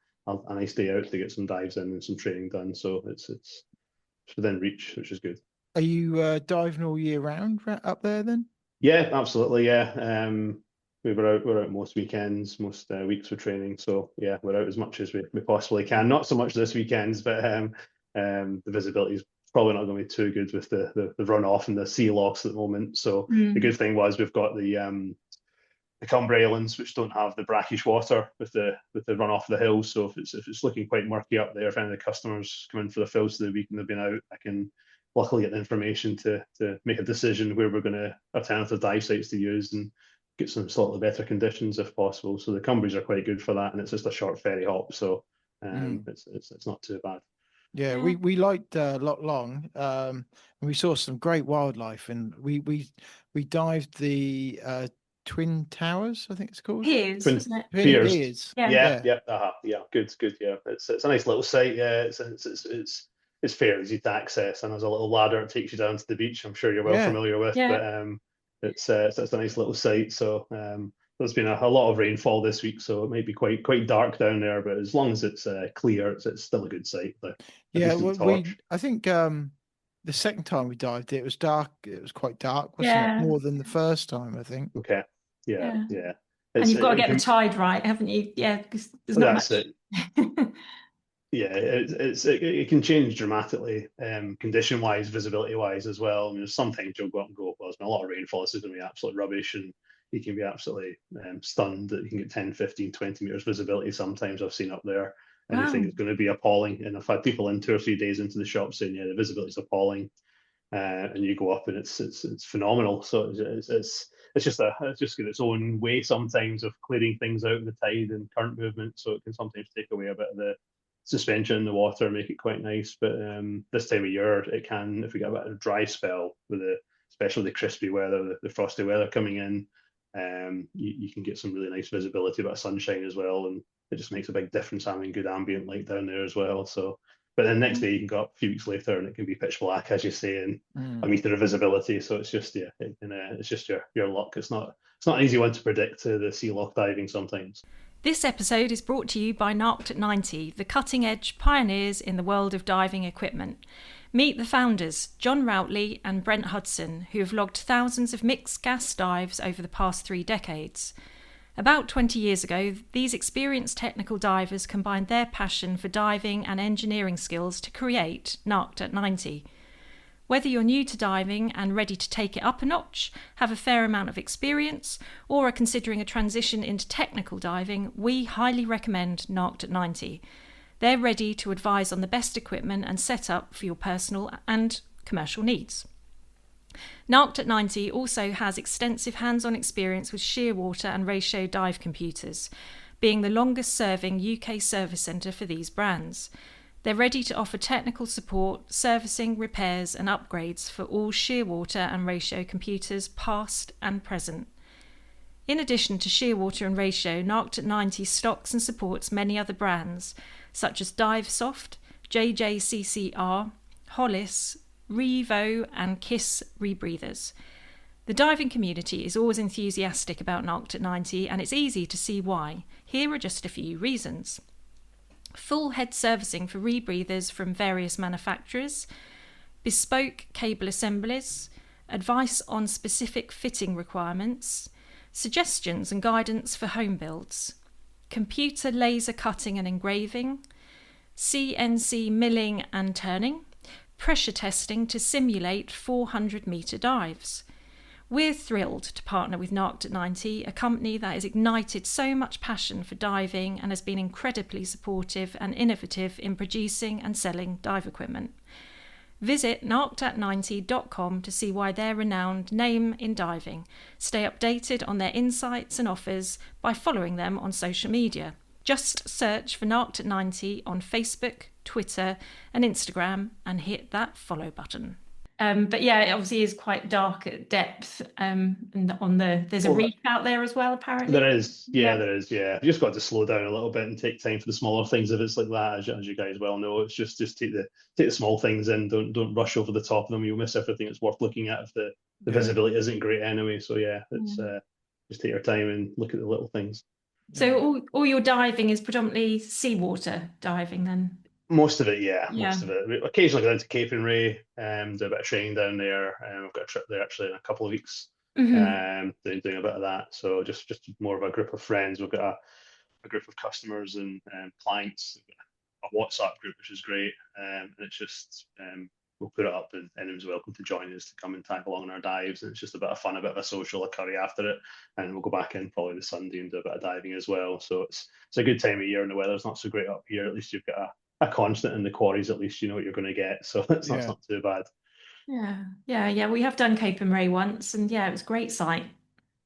nice day out to get some dives in and some training done. So it's within reach, which is good. Are you diving all year round up there then? Yeah, absolutely. Yeah, we're out most weekends, most weeks for training. So yeah, we're out as much as we possibly can. Not so much this weekend, but the visibility is probably not going to be too good with the runoff and the sea lochs at the moment. So the good thing was we've got the Cumbria Islands, which don't have the brackish water with the runoff of the hills. So if it's looking quite murky up there, if any of the customers come in for the fills of the week and they've been out, I can luckily get the information to make a decision where we're going to alternative dive sites to use and get some slightly better conditions if possible. So the Cumbries are quite good for that, and it's just a short ferry hop, so it's not too bad. Yeah, we liked Loch Long, and we saw some great wildlife, and we dived the Twin Towers, I think it's called. Piers, wasn't it? Piers. Yeah. Good. Yeah, it's a nice little site. Yeah, it's fairly easy to access, and there's a little ladder that takes you down to the beach. I'm sure you're well familiar with, but it's a nice little site. So there's been a lot of rainfall this week, so it might be quite dark down there. But as long as it's clear, it's still a good site. I think the second time we dived, it was dark. It was quite dark, wasn't it? More than the first time, I think. Okay. Yeah. And you've got to get the tide right, haven't you? Yeah, because there's not much. It. Yeah, it can change dramatically, condition-wise, visibility-wise as well. I mean, sometimes you'll go up and go, well, there's been a lot of rainfall, this is going to be absolute rubbish, and you can be absolutely stunned that you can get 10, 15, 20 meters visibility sometimes I've seen up there. and they think Wow. it's going to be appalling. And I've had people in 2 or 3 days into the shop saying, yeah, the visibility is appalling. And you go up and it's phenomenal. So it's just got its own way sometimes of clearing things out in the tide and current movement. So it can sometimes take away a bit of the suspension in the water, make it quite nice. But this time of year, it can, if we get a bit of a dry spell with especially the crispy weather, the frosty weather coming in, you can get some really nice visibility, a bit of sunshine as well, and it just makes a big difference having good ambient light down there as well. So, but then the next day you can go up a few weeks later and it can be pitch black, as you say, and a meter of visibility. So it's just it's just your luck. It's not an easy one to predict the sea lock diving sometimes. This episode is brought to you by Narked at 90, the cutting-edge pioneers in the world of diving equipment. Meet the founders, John Routley and Brent Hudson, who have logged thousands of mixed gas dives over the past 3 decades. About 20 years ago, these experienced technical divers combined their passion for diving and engineering skills to create Narked at 90. Whether you're new to diving and ready to take it up a notch, have a fair amount of experience, or are considering a transition into technical diving, we highly recommend Narked at 90. They're ready to advise on the best equipment and setup for your personal and commercial needs. Narked at 90 also has extensive hands-on experience with shearwater and ratio dive computers, being the longest-serving UK service centre for these brands. They're ready to offer technical support, servicing, repairs and upgrades for all shearwater and ratio computers past and present. In addition to shearwater and ratio, Narked at 90 stocks and supports many other brands such as DiveSoft, JJCCR, Hollis, Revo and Kiss rebreathers. The diving community is always enthusiastic about Narked at 90 and it's easy to see why. Here are just a few reasons. Full head servicing for rebreathers from various manufacturers, bespoke cable assemblies, advice on specific fitting requirements, suggestions and guidance for home builds, computer laser cutting and engraving, CNC milling and turning, pressure testing to simulate 400-metre dives. We're thrilled to partner with Narked at 90, a company that has ignited so much passion for diving and has been incredibly supportive and innovative in producing and selling dive equipment. Visit narkedat90.com to see why they're a renowned name in diving. Stay updated on their insights and offers by following them on social media. Just search for Narked at 90 on Facebook, Twitter and Instagram and hit that follow button. But yeah, it obviously is quite dark at depth. And there's a reef out there as well, apparently. There is, yeah. You just got to slow down a little bit and take time for the smaller things if it's like that, as you guys well know. It's just take the small things in. Don't rush over the top of them. You'll miss everything that's worth looking at if the visibility isn't great anyway. So yeah, it's just take your time and look at the little things. So all your diving is predominantly seawater diving then? Most of it, yeah. Most of it. We occasionally go down to Cape and Ray, do a bit of training down there. We've got a trip there actually in a couple of weeks, doing a bit of that. So just more of a group of friends. We've got a group of customers and clients, a WhatsApp group, which is great. And it's just, we'll put it up and anyone's welcome to join us to come and tag along on our dives. And it's just a bit of fun, a bit of a social, a curry after it. And we'll go back in probably the Sunday and do a bit of diving as well. So it's a good time of year and the weather's not so great up here. At least you've got a constant in the quarries, at least you know what you're going to get, so it's not too bad. We have done Cape and Ray once and it was a great sight.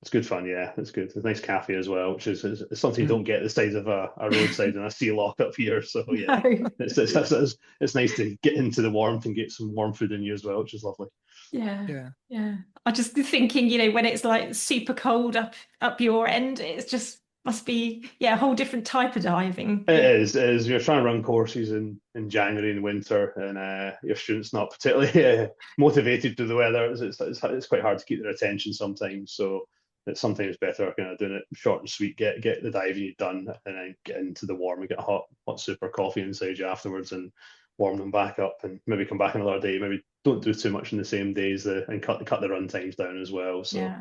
It's good fun. It's good. It's a nice cafe as well, which is something you don't get the size of a roadside and a sea lock up here, so it's nice to get into the warmth and get some warm food in you as well, which is lovely. I'm just thinking, when it's like super cold up your end, it's just must be a whole different type of diving. It is. You're trying to run courses in January and winter, and your students not particularly motivated to the weather. It's quite hard to keep their attention sometimes. So it's sometimes better kind of doing it short and sweet. Get the diving done, and then get into the warm and get a hot super coffee inside you afterwards, and warm them back up, and maybe come back another day. Maybe don't do too much in the same days, and cut the run times down as well. So.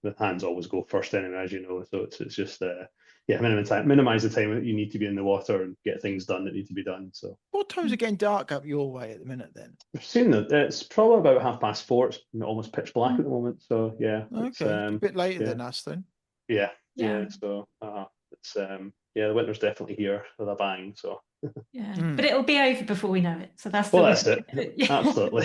The hands always go first anyway, as you know, so it's just minimize the time that you need to be in the water and get things done that need to be done. So what time's it getting dark up your way at the minute then? We've seen that it's probably about 4:30. It's almost pitch black at the moment, so okay, a bit later than us then. So it's the winter's definitely here with a bang. So. Yeah, but it'll be over before we know it. So that's Well, the that's it. Yeah. Absolutely.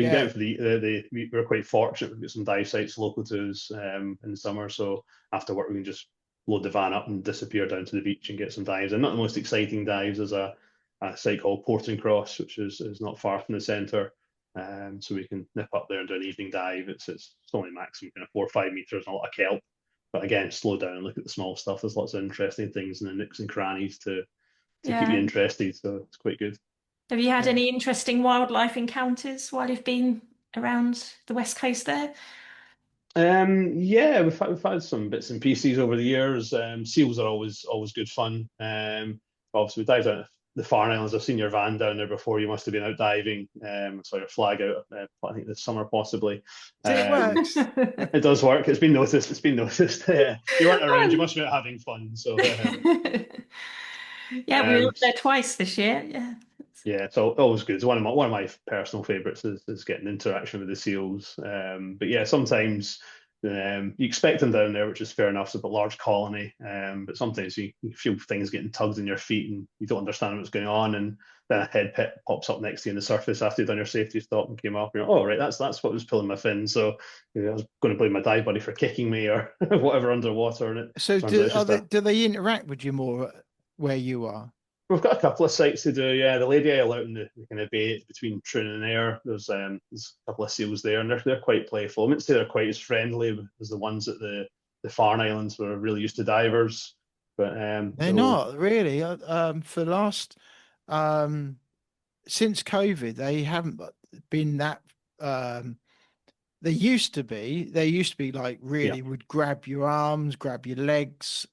You Yeah. get out for we're quite fortunate. We've got some dive sites local to us in the summer. So after work, we can just load the van up and disappear down to the beach and get some dives. And not the most exciting dives. There's a site called Porton Cross, which is not far from the centre. So we can nip up there and do an evening dive. It's only maximum 4 or 5 meters and a lot of kelp. But again, slow down and look at the small stuff. There's lots of interesting things in the nooks and crannies to keep you interested. So it's quite good. Have you had any interesting wildlife encounters while you've been around the West Coast there? Yeah, we've had some bits and pieces over the years. Seals are always good fun. Obviously we dived out the Farne Islands. I've seen your van down there before. You must have been out diving. Saw your flag out. I think this summer possibly. It works. It does work. It's been noticed. You weren't around. You must have been out having fun. So. Yeah, we were up there twice this year. Yeah. Yeah, it's always good. It's one of my personal favourites is getting interaction with the seals. But yeah, sometimes you expect them down there, which is fair enough. It's a large colony, but sometimes you feel things getting tugged in your feet and you don't understand what's going on, and then a head pit pops up next to you on the surface after you've done your safety stop and came up. And you're, oh right, that's what was pulling my fin. So I was going to blame my dive buddy for kicking me or whatever underwater. And so do they interact with you more where you are? We've got a couple of sites to do. Yeah, the Lady Isle out in the kind of bay between Troon and Ayr. There's a couple of seals there, and they're quite playful. I wouldn't say they're quite as friendly as the ones at the Farne Islands, where we're really used to divers. But they're not really. For the last since COVID, they haven't been that. They used to be like really would grab your arms, grab your legs,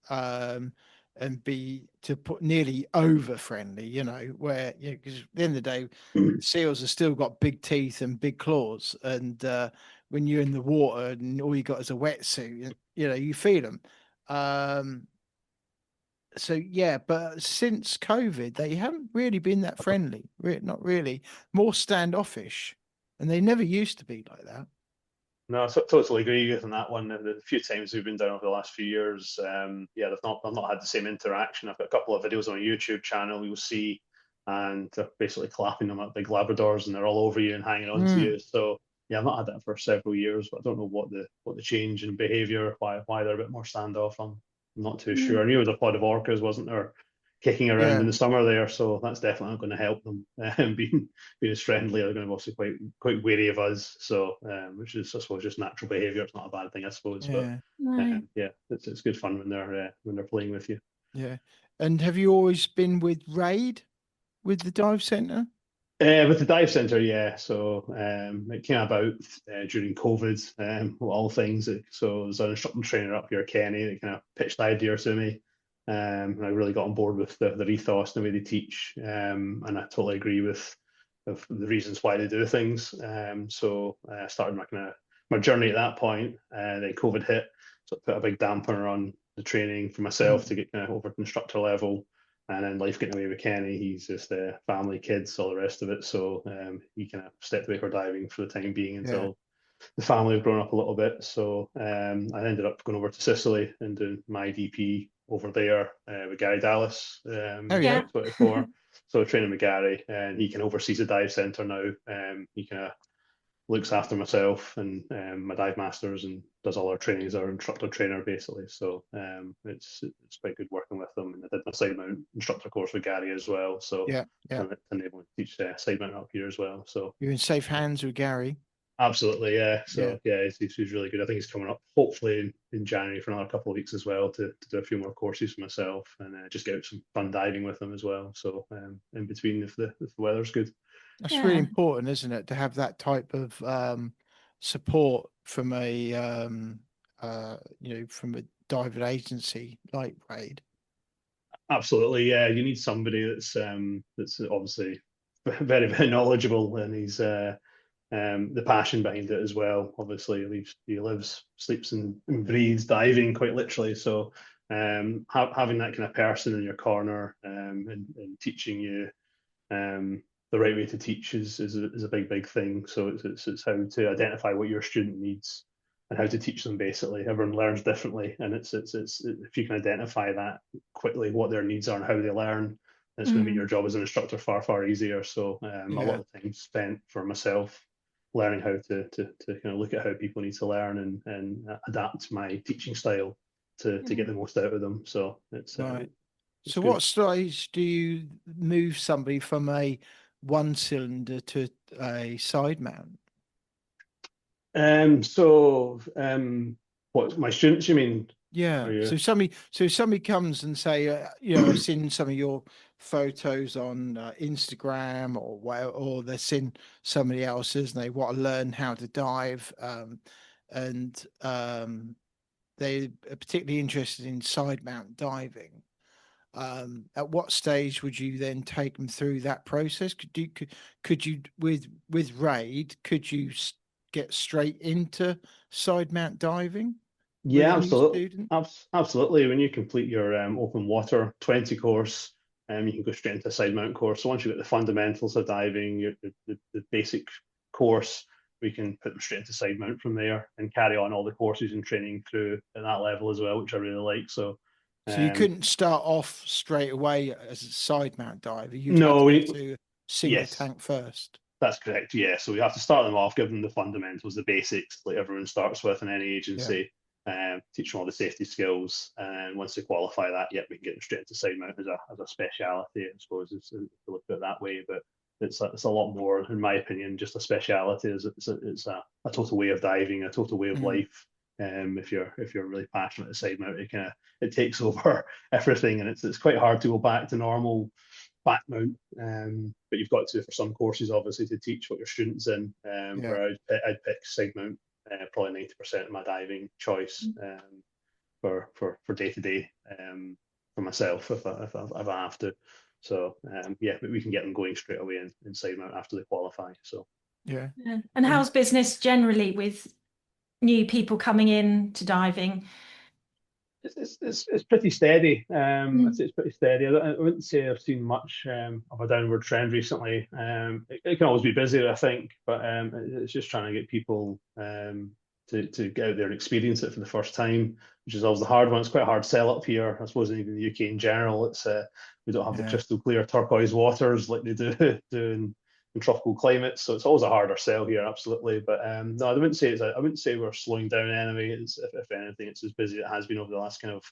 and be to put nearly over friendly, where because at the end of the day, seals have still got big teeth and big claws, and when you're in the water and all you got is a wetsuit, you feel them. So yeah, but since COVID, they haven't really been that friendly. Not really. More standoffish, and they never used to be like that. No, I totally agree with on that one. The few times we've been down over the last few years, they've not had the same interaction. I've got a couple of videos on a YouTube channel you'll see, and they're basically clapping them at big Labradors, and they're all over you and hanging on to you. So yeah, I've not had that for several years, but I don't know what the change in behaviour, why they're a bit more standoff. I'm not too sure. I knew there was a pod of orcas, wasn't there, kicking around in the summer there, so that's definitely not going to help them being as friendly. They're going to be also quite wary of us, so which is, I suppose, just natural behaviour. It's not a bad thing, I suppose, but it's good fun when they're playing with you. Yeah. And have you always been with RAID, with the dive centre? With the dive centre, yeah. So it came about during COVID, all things. So there's an instructor trainer up here, Kenny, that kind of pitched the idea to me. And I really got on board with their ethos and the way they teach, and I totally agree with the reasons why they do things. So I started my journey at that point. Then COVID hit, so it put a big dampener on the training for myself to get kind of over to instructor level. And then life getting away with Kenny, he's just family, kids, all the rest of it. So he kind of stepped away from diving for the time being until the family have grown up a little bit. So I ended up going over to Sicily and doing my DP over there with Gary Dallas. 24. So training with Gary, and he can oversees the dive centre now. He kind of looks after myself and my dive masters and does all our training as our instructor trainer basically. So it's quite good working with them. And I did my sidemount instructor course with Gary as well. So I'm able to teach sidemount up here as well. So you're in safe hands with Gary. Absolutely, yeah. So he's really good. I think he's coming up hopefully in January for another couple of weeks as well to do a few more courses for myself and just get out some fun diving with him as well. So in between, if the weather's good. That's really important, isn't it, to have that type of support from from a diving agency like RAID. Absolutely, yeah. You need somebody that's obviously very, very knowledgeable, and he's the passion behind it as well. Obviously, he lives, sleeps, and breathes diving quite literally. So having that kind of person in your corner and teaching you the right way to teach is a big thing. So it's how to identify what your student needs and how to teach them. Basically, everyone learns differently, and it's if you can identify that quickly what their needs are and how they learn. And it's going to make your job as an instructor far, far easier. So a lot of the time spent for myself learning how to kind of look at how people need to learn and adapt my teaching style to get the most out of them. So it's right. It's So good. what stage do you move somebody from a one cylinder to a side mount? What, my students, you mean? Yeah. You... So somebody comes and say, I've seen some of your photos on Instagram or where, or they've seen somebody else's and they want to learn how to dive, and they are particularly interested in side mount diving. At what stage would you then take them through that process? Could you with RAID, could you get straight into side mount diving? Yeah, With a new absolutely. student? Absolutely. When you complete your open water 20 course, you can go straight into a side mount course. So once you've got the fundamentals of diving, the basic course, we can put them straight into side mount from there and carry on all the courses and training through at that level as well, which I really like. So you couldn't start off straight away as a side mount diver. You'd have no, to go to single yes, tank first. that's correct. Yeah, so we have to start them off, give them the fundamentals, the basics, like everyone starts with in any agency. Teach them all the safety skills, and once they qualify that, we can get them straight into side mount as a speciality, I suppose, to look at it that way. But it's a lot more, in my opinion, just a speciality. It's a total way of diving, a total way of life. If you're really passionate at side mount, it takes over everything, and it's quite hard to go back to normal back mount. But you've got to, for some courses, obviously, to teach what your students in. Where I'd pick side mount. Probably 90% of my diving choice for day to day for myself if I have to. So but we can get them going straight away in side mount after they qualify. So yeah. And how's business generally with new people coming in to diving? It's pretty steady. I'd say it's pretty steady. I wouldn't say I've seen much of a downward trend recently. It can always be busy, I think, but it's just trying to get people to get out there and experience it for the first time, which is always the hard one. It's quite a hard sell up here, I suppose, even in the UK in general. It's we don't have the crystal clear turquoise waters like they do in tropical climates, so it's always a harder sell here, absolutely. But no, I wouldn't say we're slowing down anyway. If anything, it's as busy as it has been over the last kind of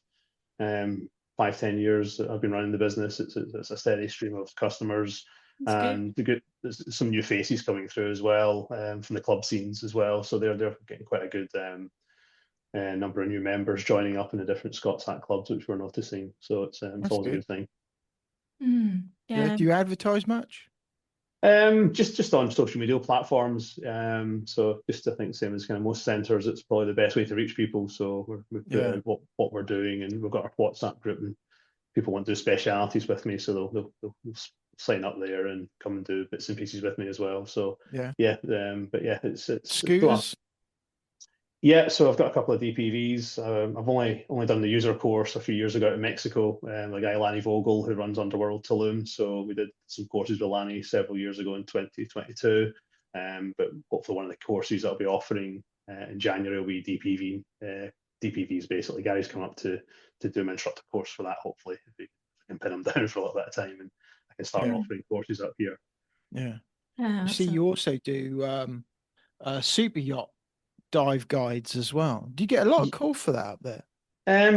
5-10 years that I've been running the business. It's a steady stream of customers. That's and there's some new faces coming through as well from the club scenes as well. So they're getting quite a good number of new members joining up in the different Scots Hat clubs, which we're noticing. So it's always a good thing. Do you advertise much? Just on social media platforms. So just I think same as kind of most centres, it's probably the best way to reach people. So we've put what we're doing, and we've got our WhatsApp group, and people want to do specialities with me, so they'll sign up there and come and do bits and pieces with me as well. So it's scooters. So I've got a couple of DPVs. I've only done the user course a few years ago in Mexico. The guy Lanny Vogel, who runs Underworld Tulum. So we did some courses with Lanny several years ago in 2022. But hopefully one of the courses that I'll be offering in January will be DPV. DPVs basically. Gary's come up to do an instructor course for that. Hopefully, if we can pin him down for a little bit of time, and I can start offering courses up here. You see, you also do super-yacht dive guides as well. Do you get a lot of call for that up there?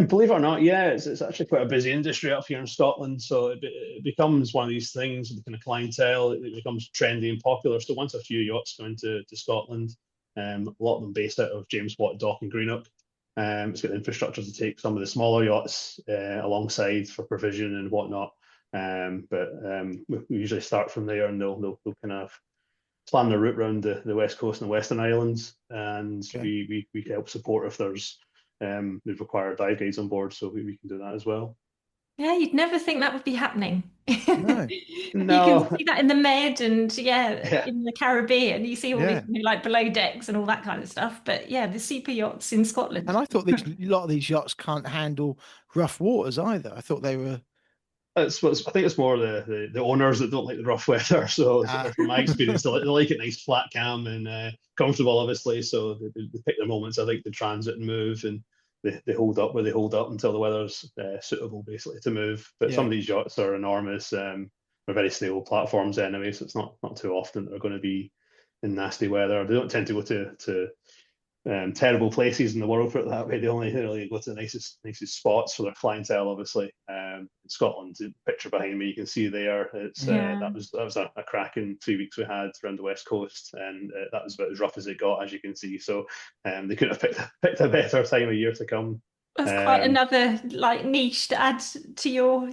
Believe it or not, it's actually quite a busy industry up here in Scotland. So it becomes one of these things with the kind of clientele. It becomes trendy and popular. So once a few yachts come into Scotland, a lot of them based out of James Watt Dock in Greenock. It's got the infrastructure to take some of the smaller yachts alongside for provision and whatnot. But we usually start from there, and they'll kind of plan their route around the west coast and the Western Islands, and we help support if there's we've required dive guides on board, so we can do that as well. Yeah, you'd never think that would be happening. No. You can see that in the Med and in the Caribbean. You see all these like below decks and all that kind of stuff. But the super yachts in Scotland. And I thought a lot of these yachts can't handle rough waters either. I thought they were. I think it's more the owners that don't like the rough weather. So from my experience, they like it nice, flat, calm, and comfortable, obviously. So they pick their moments, I think, to transit and move, and they hold up where they hold up until the weather's suitable, basically, to move. But some of these yachts are enormous. They're very stable platforms anyway, so it's not too often they're going to be in nasty weather. They don't tend to go to terrible places in the world, put it that way. They only really go to the nicest spots for their clientele, obviously. In Scotland, the picture behind me, you can see there, it's that was a cracking 3 weeks we had around the west coast, and that was about as rough as it got, as you can see. So they couldn't have picked a better time of year to come. That's quite another like niche to add to your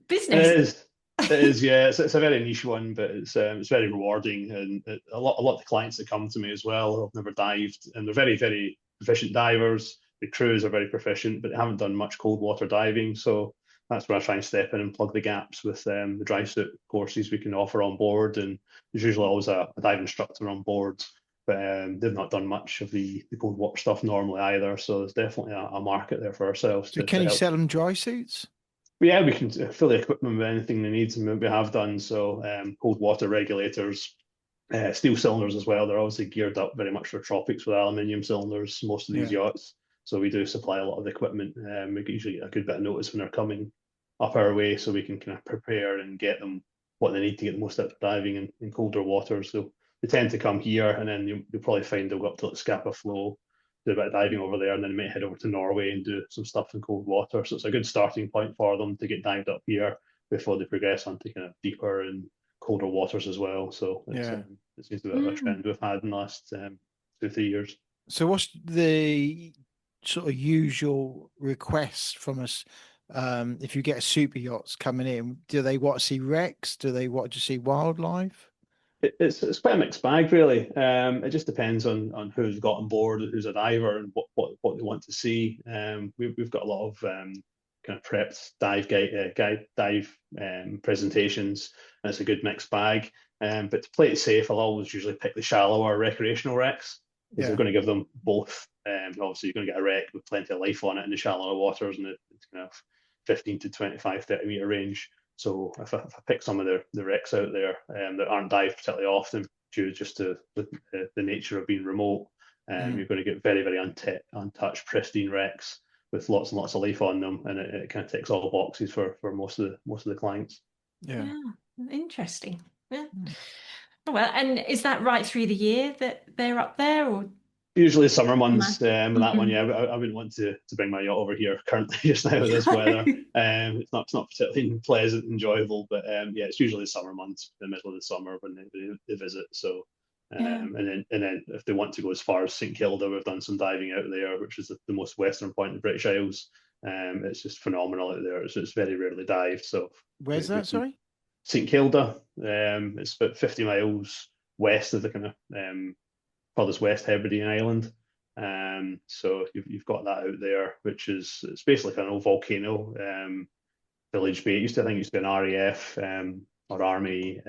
business. It is, yeah. It's a very niche one, but it's very rewarding, and a lot of the clients that come to me as well have never dived, and they're very, very proficient divers. The crews are very proficient, but they haven't done much cold water diving, so that's where I try and step in and plug the gaps with the dry suit courses we can offer on board. And there's usually always a dive instructor on board, but they've not done much of the cold water stuff normally either. So there's definitely a market there for ourselves. So can you sell them dry suits? Yeah, we can fully equip them with anything they need, and we have done. So cold water regulators, steel cylinders as well. They're obviously geared up very much for tropics with aluminium cylinders, most of these yachts. So we do supply a lot of the equipment. We usually get a good bit of notice when they're coming up our way, so we can kind of prepare and get them what they need to get the most out of diving in colder waters. So they tend to come here, and then you'll probably find they'll go up to Scapa Flow, do a bit of diving over there, and then they might head over to Norway and do some stuff in cold water. So it's a good starting point for them to get dived up here before they progress on to kind of deeper and colder waters as well. So it seems to be a trend we've had in the last 2-3 years. So what's the sort of usual request from us? If you get a super yachts coming in, do they want to see wrecks? Do they want to see wildlife? It's quite a mixed bag, really. It just depends on who's got on board, who's a diver, and what they want to see. We've got a lot of kind of prepped dive presentations, and it's a good mixed bag. But to play it safe, I'll always usually pick the shallower recreational wrecks, because we're going to give them both. Obviously, you're going to get a wreck with plenty of life on it in the shallower waters, and it's kind of 15 to 25, 30 meter range. So if I pick some of the wrecks out there that aren't dived particularly often, due just to the nature of being remote, you're going to get very, very untouched, pristine wrecks with lots and lots of life on them, and it kind of ticks all the boxes for most of the clients. Yeah, interesting. Yeah. Well, and is that right through the year that they're up there, or? Usually summer months, that one, I wouldn't want to bring my yacht over here currently just now with this weather. It's not particularly pleasant, enjoyable, but it's usually the summer months, the middle of the summer when they visit. So, and then if they want to go as far as St Kilda, we've done some diving out there, which is the most western point of the British Isles. It's just phenomenal out there. It's very rarely dived. So where's that? Sorry, St Kilda. It's about 50 miles west of the kind of furthest West Hebridean Island. So you've got that out there, which is, it's basically kind of an old volcano village bay. I think it used to be an RAF or Army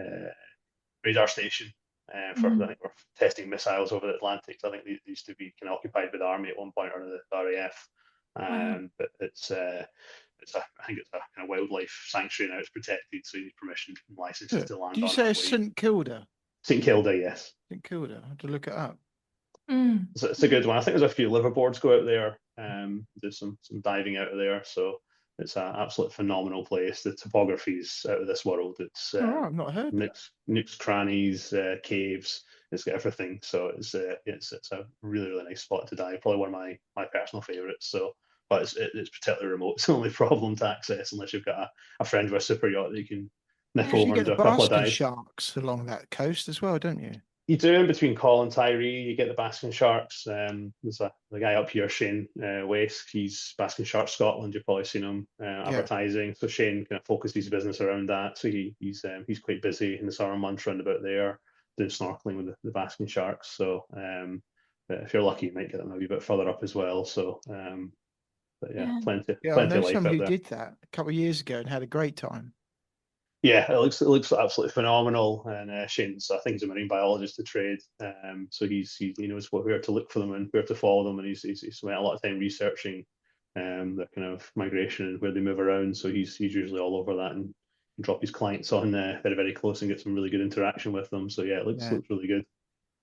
radar station for I think we're testing missiles over the Atlantic. So I think they used to be kind of occupied by the Army at one point, or the RAF. But I think it's a kind of wildlife sanctuary now. It's protected, so you need permission and licenses to land. Do you say St Kilda? St Kilda, yes. St Kilda. I have to look it up. It's a good one. I think there's a few liverboards go out there, do some diving out of there. So it's an absolute phenomenal place. The topography's out of this world. It's I've not heard nooks, crannies, caves. It's got everything. So it's a really, really nice spot to dive. Probably one of my personal favourites. So, but it's particularly remote. It's the only problem to access unless you've got a friend with a super yacht that you can nip over and do a couple of dives. Sharks along that coast as well, don't you? You do in between Col and Tyree. You get the basking sharks. There's the guy up here, Shane West. He's Basking Sharks Scotland. You've probably seen him advertising. So Shane kind of focuses his business around that. So he's quite busy in the summer months around about there doing snorkeling with the basking sharks. So but if you're lucky, you might get them a wee bit further up as well. So but plenty of life out there. Somebody who did that a couple of years ago and had a great time. Yeah, it looks absolutely phenomenal, and Shane's, I think, he's a marine biologist to trade, so he knows where to look for them and where to follow them, and he's spent a lot of time researching their kind of migration and where they move around. So he's usually all over that and drop his clients on very, very close and get some really good interaction with them. So yeah, it looks really good.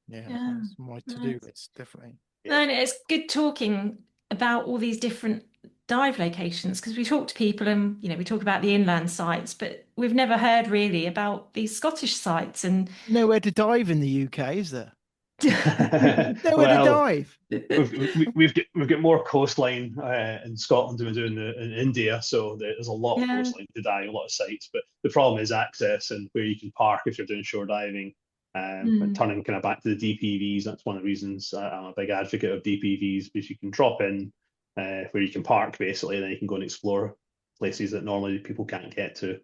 Yeah. That's my to-do list, definitely. And it's good talking about all these different dive locations? Because we talk to people and, we talk about the inland sites, but we've never heard really about these Scottish sites. And Nowhere to dive in the UK, is there? Nowhere to Well, dive. we've got more coastline in Scotland than we do in India, so there's a lot of Yeah. coastline to dive, a lot of sites. But the problem is access and where you can park if you're doing shore diving. But turning kind of back to the DPVs, that's one of the reasons I'm a big advocate of DPVs, because you can drop in where you can park basically, and then you can go and explore places that normally people can't get to,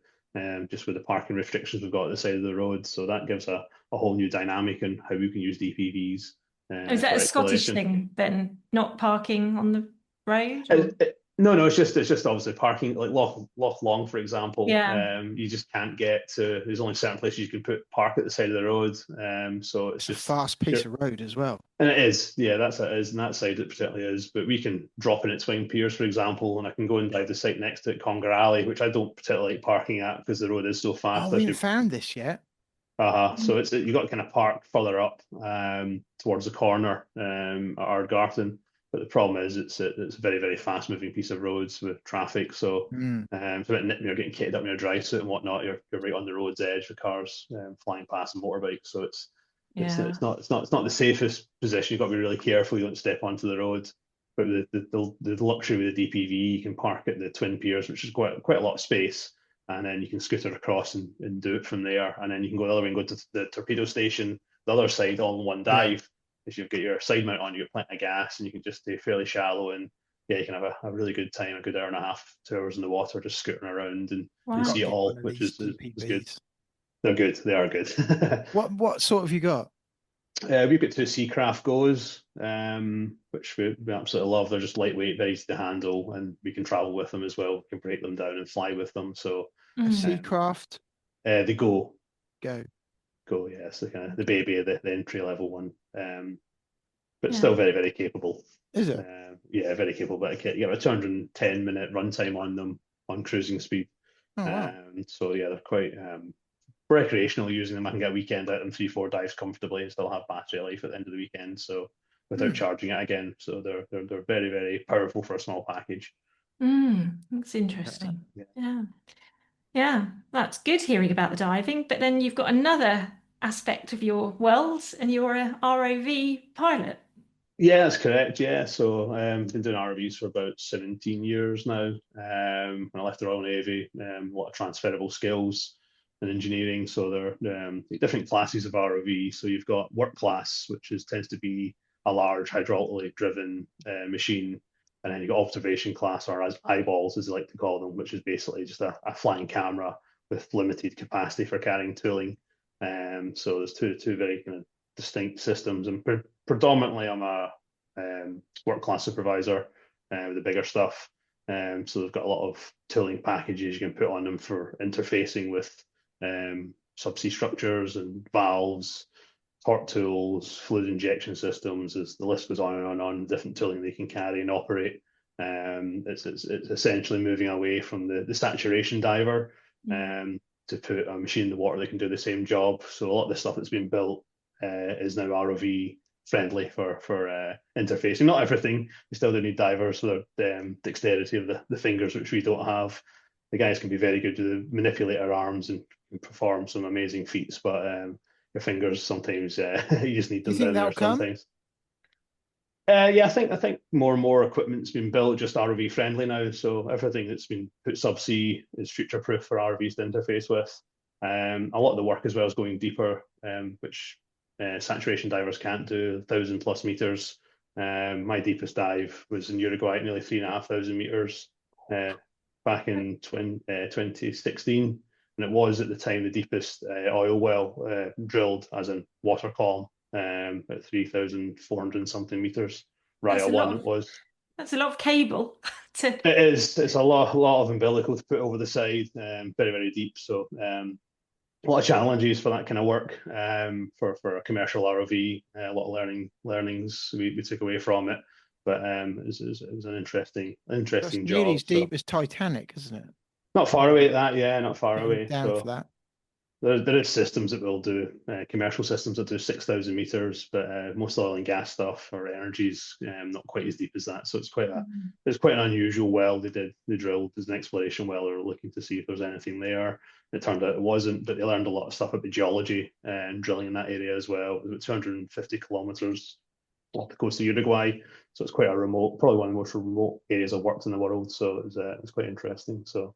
just with the parking restrictions we've got at the side of the road. So that gives a whole new dynamic in how we can use DPVs Is that for a Scottish exploration. thing then, not parking on the road? No, it's just obviously parking, like Loch Long, for example. Yeah. You just can't get to. There's only certain places you can park at the side of the road. So it's It's a just fast piece of road as well. and it is, yeah, that's it is, and that side it particularly is. But we can drop in at Swing Piers, for example, and I can go and dive the site next to it, Conger Alley, which I don't particularly like parking at because the road is so Oh, fast. we haven't found this yet. So it's you got to kind of park further up towards the corner at Ardgarten. But the problem is it's a very, very fast moving piece of roads with traffic. So it's a bit nip, you're getting kitted up in your dry suit and whatnot. You're right on the road's edge with cars flying past and motorbikes. So it's not the safest position. You've got to be really careful you don't step onto the road. But the luxury with the DPV, you can park at the Twin Piers, which is quite a lot of space, and then you can scooter across and do it from there. And then you can go the other way and go to the torpedo station, the other side, all in one dive. If you've got your side mount on, you get plenty of gas, and you can just stay fairly shallow, and you can have a really good time, a good hour and a half, 2 hours in the water, just scooting around and see it all, which is good. They're good. They are good. What sort have you got? We've got 2 Seacraft Goes, which we absolutely love. They're just lightweight, very easy to handle, and we can travel with them as well. We can break them down and fly with them. So a Seacraft? The Go. Go, yes, the kind of the baby of the entry level one, but still very, very capable. Is it? Yeah, very capable bit of kit. You have a 210-minute runtime on them on cruising speed. Oh, wow. So yeah, they're quite recreational using them. I can get a weekend out and 3-4 dives comfortably and still have battery life at the end of the weekend. So without charging it again. So they're very, very powerful for a small package. That's interesting. Yeah, that's good hearing about the diving. But then you've got another aspect of your world, and you're a ROV pilot. Yeah, that's correct. Yeah, so I've been doing ROVs for about 17 years now. When I left the Royal Navy, a lot of transferable skills in engineering. So there are different classes of ROV. So you've got work class, which tends to be a large hydraulically driven machine. And then you've got observation class, or as eyeballs, as they like to call them, which is basically just a flying camera with limited capacity for carrying tooling. So there's two very kind of distinct systems, and predominantly I'm a work class supervisor with the bigger stuff. So they've got a lot of tooling packages you can put on them for interfacing with subsea structures and valves, torque tools, fluid injection systems, as the list goes on and on, different tooling they can carry and operate. It's essentially moving away from the saturation diver to put a machine in the water that can do the same job. So a lot of the stuff that's been built is now ROV friendly for interfacing. Not everything. We still do need divers for the dexterity of the fingers, which we don't have. The guys can be very good to manipulate our arms and perform some amazing feats, but your fingers sometimes you just need them down there sometimes. Yeah, I think more and more equipment's been built just ROV friendly now. So everything that's been put subsea is future proof for ROVs to interface with. A lot of the work as well is going deeper, which saturation divers can't do, 1,000+ meters. My deepest dive was in Uruguay at nearly 3,500 meters back in 2016. And it was at the time the deepest oil well drilled, as in water column, at 3,400 something meters. Raya 1 it was. That's a lot of cable. It is. It's a lot of umbilical to put over the side, very, very deep. So a lot of challenges for that kind of work. For a commercial ROV, a lot of learnings we took away from it. But it was an interesting job. Nearly as deep as Titanic, isn't it? Not far away at that, yeah, not far away. Down for that. there is systems that will do commercial systems that do 6,000 meters, but most oil and gas stuff or energies not quite as deep as that. So it's quite an unusual well they drilled as an exploration well. They were looking to see if there's anything there. It turned out it wasn't, but they learned a lot of stuff about geology and drilling in that area as well. It was about 250 kilometers off the coast of Uruguay, so it's quite a remote, probably one of the most remote areas I've worked in the world. So it was quite interesting. So.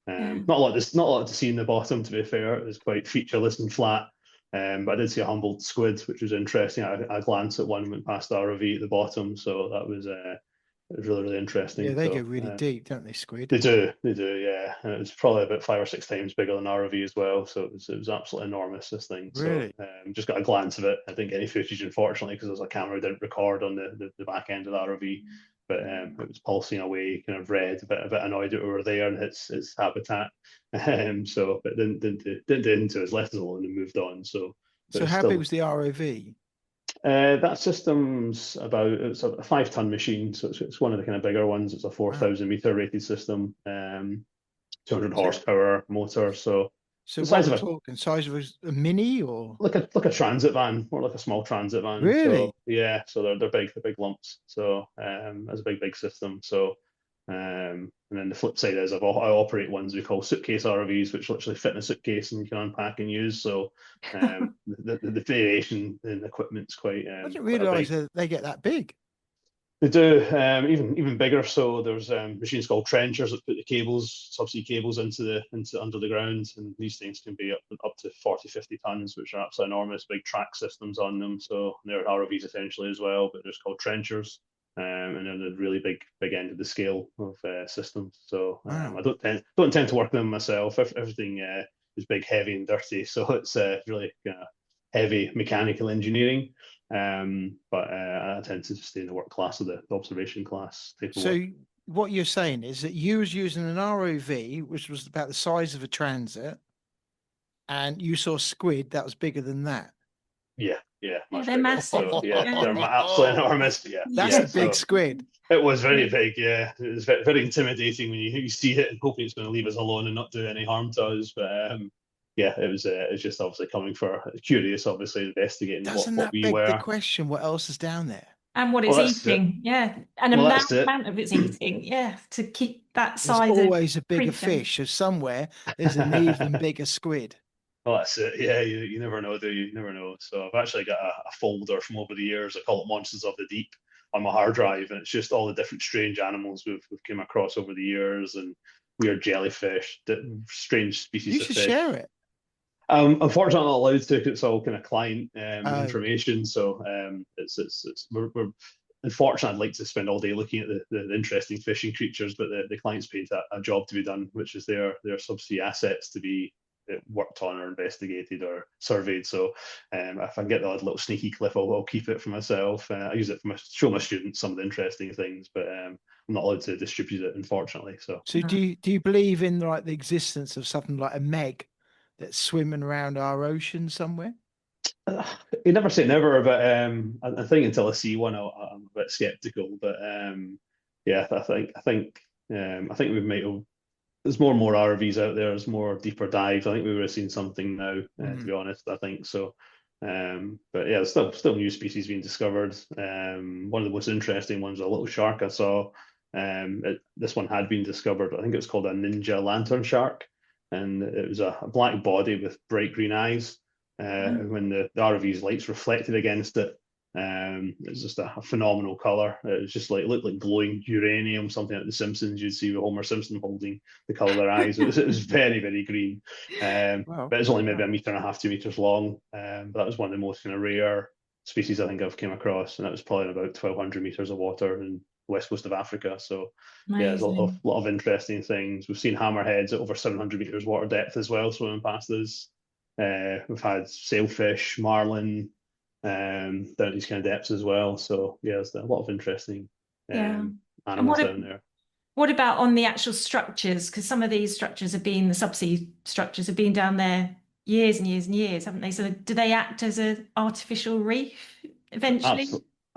Not a lot to see in the bottom, to be fair. It was quite featureless and flat. But I did see a humbled squid, which was interesting. I glanced at one, went past the ROV at the bottom, so that was really, really interesting. Yeah, they go really deep, don't they, squid? They do, yeah. And it was probably about 5 or 6 times bigger than ROV as well, so it was absolutely enormous, this thing. Really? So just got a glance of it. I didn't get any footage, unfortunately, because there's a camera didn't record on the back end of the ROV. But it was pulsing away, kind of red, a bit annoyed that we were there and its habitat. But didn't do into us, left us alone and moved on. So how big was the ROV? That system's it's a 5-ton machine, so it's one of the kind of bigger ones. It's a 4,000 meter rated system, 200 horsepower motor. So what are we talking? Size of a mini or like a transit van, or like a small transit van. Really? So, yeah. So they're big lumps. So that's a big system. So and then the flip side is I operate ones we call suitcase ROVs, which literally fit in a suitcase and you can unpack and use. So the variation in equipment's quite. I didn't realise that they get that big. They do, even bigger. So there's machines called trenchers that put the subsea cables into under the ground, and these things can be up to 40, 50 tons, which are absolutely enormous, big track systems on them. So they're ROVs essentially as well, but they're just called trenchers, and they're the really big end of the scale of systems. So I don't tend to work them myself. Everything is big, heavy, and dirty. So it's really heavy mechanical engineering. But I tend to stay in the work class or the observation class. So what you're saying is that you was using an ROV, which was about the size of a transit, and you saw squid that was bigger than that. Yeah, they're massive. So, they're absolutely enormous. Yeah, that's a big squid. It was very big. Yeah, it was very, very intimidating when you see it and hoping it's going to leave us alone and not do any harm to us. But yeah, it was just obviously coming for curious, obviously investigating what we were. The question, what else is down there? And what it's eating, and amount of its eating, to keep that size. There's always a bigger fish, or somewhere there's an even bigger squid. Well, that's it. Yeah, you never know, do you? You never know. So I've actually got a folder from over the years. I call it Monsters of the Deep on my hard drive, and it's just all the different strange animals we've come across over the years, and weird jellyfish, strange species of fish. You should share it. Unfortunately, not allowed to. It's all kind of client information. So we're unfortunately, I'd like to spend all day looking at the interesting fishing creatures, but the client's paid a job to be done, which is their subsea assets to be worked on or investigated or surveyed. So if I can get the odd little sneaky clip, I'll keep it for myself. I use it show my students some of the interesting things, but I'm not allowed to distribute it, unfortunately. So do you believe in the existence of something like a Meg that's swimming around our ocean somewhere? You never say never, but I think until I see one, I'm a bit skeptical. But yeah, I think we might have. There's more and more ROVs out there. There's more deeper dives. I think we would have seen something now, to be honest. I think so. But yeah, there's still new species being discovered. One of the most interesting ones, a little shark I saw. This one had been discovered. I think it was called a ninja lantern shark, and it was a black body with bright green eyes. When the ROV's lights reflected against it, it was just a phenomenal color. It was just it looked like glowing uranium, something like The Simpsons you'd see with Homer Simpson holding the color of their eyes. It was very, very green. Wow. But it's only maybe 1.5 meters, 2 meters long. But that was one of the most kind of rare species I think I've came across, and that was probably in about 1,200 meters of water in the west coast of Africa. So yeah, there's a lot of interesting things. We've seen hammerheads at over 700 meters water depth as well, swimming past us. We've had sailfish, marlin, down at these kind of depths as well. So yeah, there's a lot of interesting animals down there. What about on the actual structures? Because some of these structures the subsea structures have been down there years and years and years, haven't they? So do they act as an artificial reef eventually?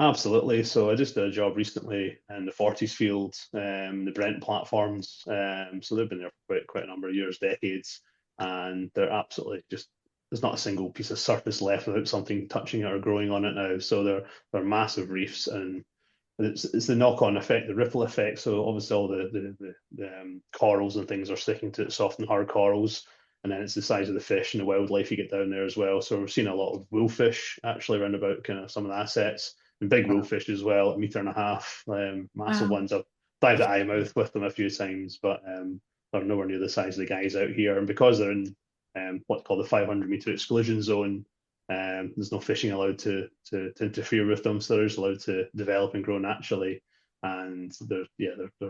Absolutely. So I just did a job recently in the Forties field, the Brent platforms. So they've been there for quite a number of years, decades. and they're absolutely just, there's not a single piece of surface left without something touching it or growing on it now. So they're massive reefs, and it's the knock-on effect, the ripple effect. So obviously all the corals and things are sticking to it, soft and hard corals, and then it's the size of the fish and the wildlife you get down there as well. So we're seeing a lot of wolfish actually around about kind of some of the assets, and big wolfish as well, 1.5 meters, massive Wow. ones. I've dived at Eyemouth with them a few times, but they're nowhere near the size of the guys out here. And because they're in what's called the 500-meter exclusion zone, there's no fishing allowed to interfere with them, so they're just allowed to develop and grow naturally. And they're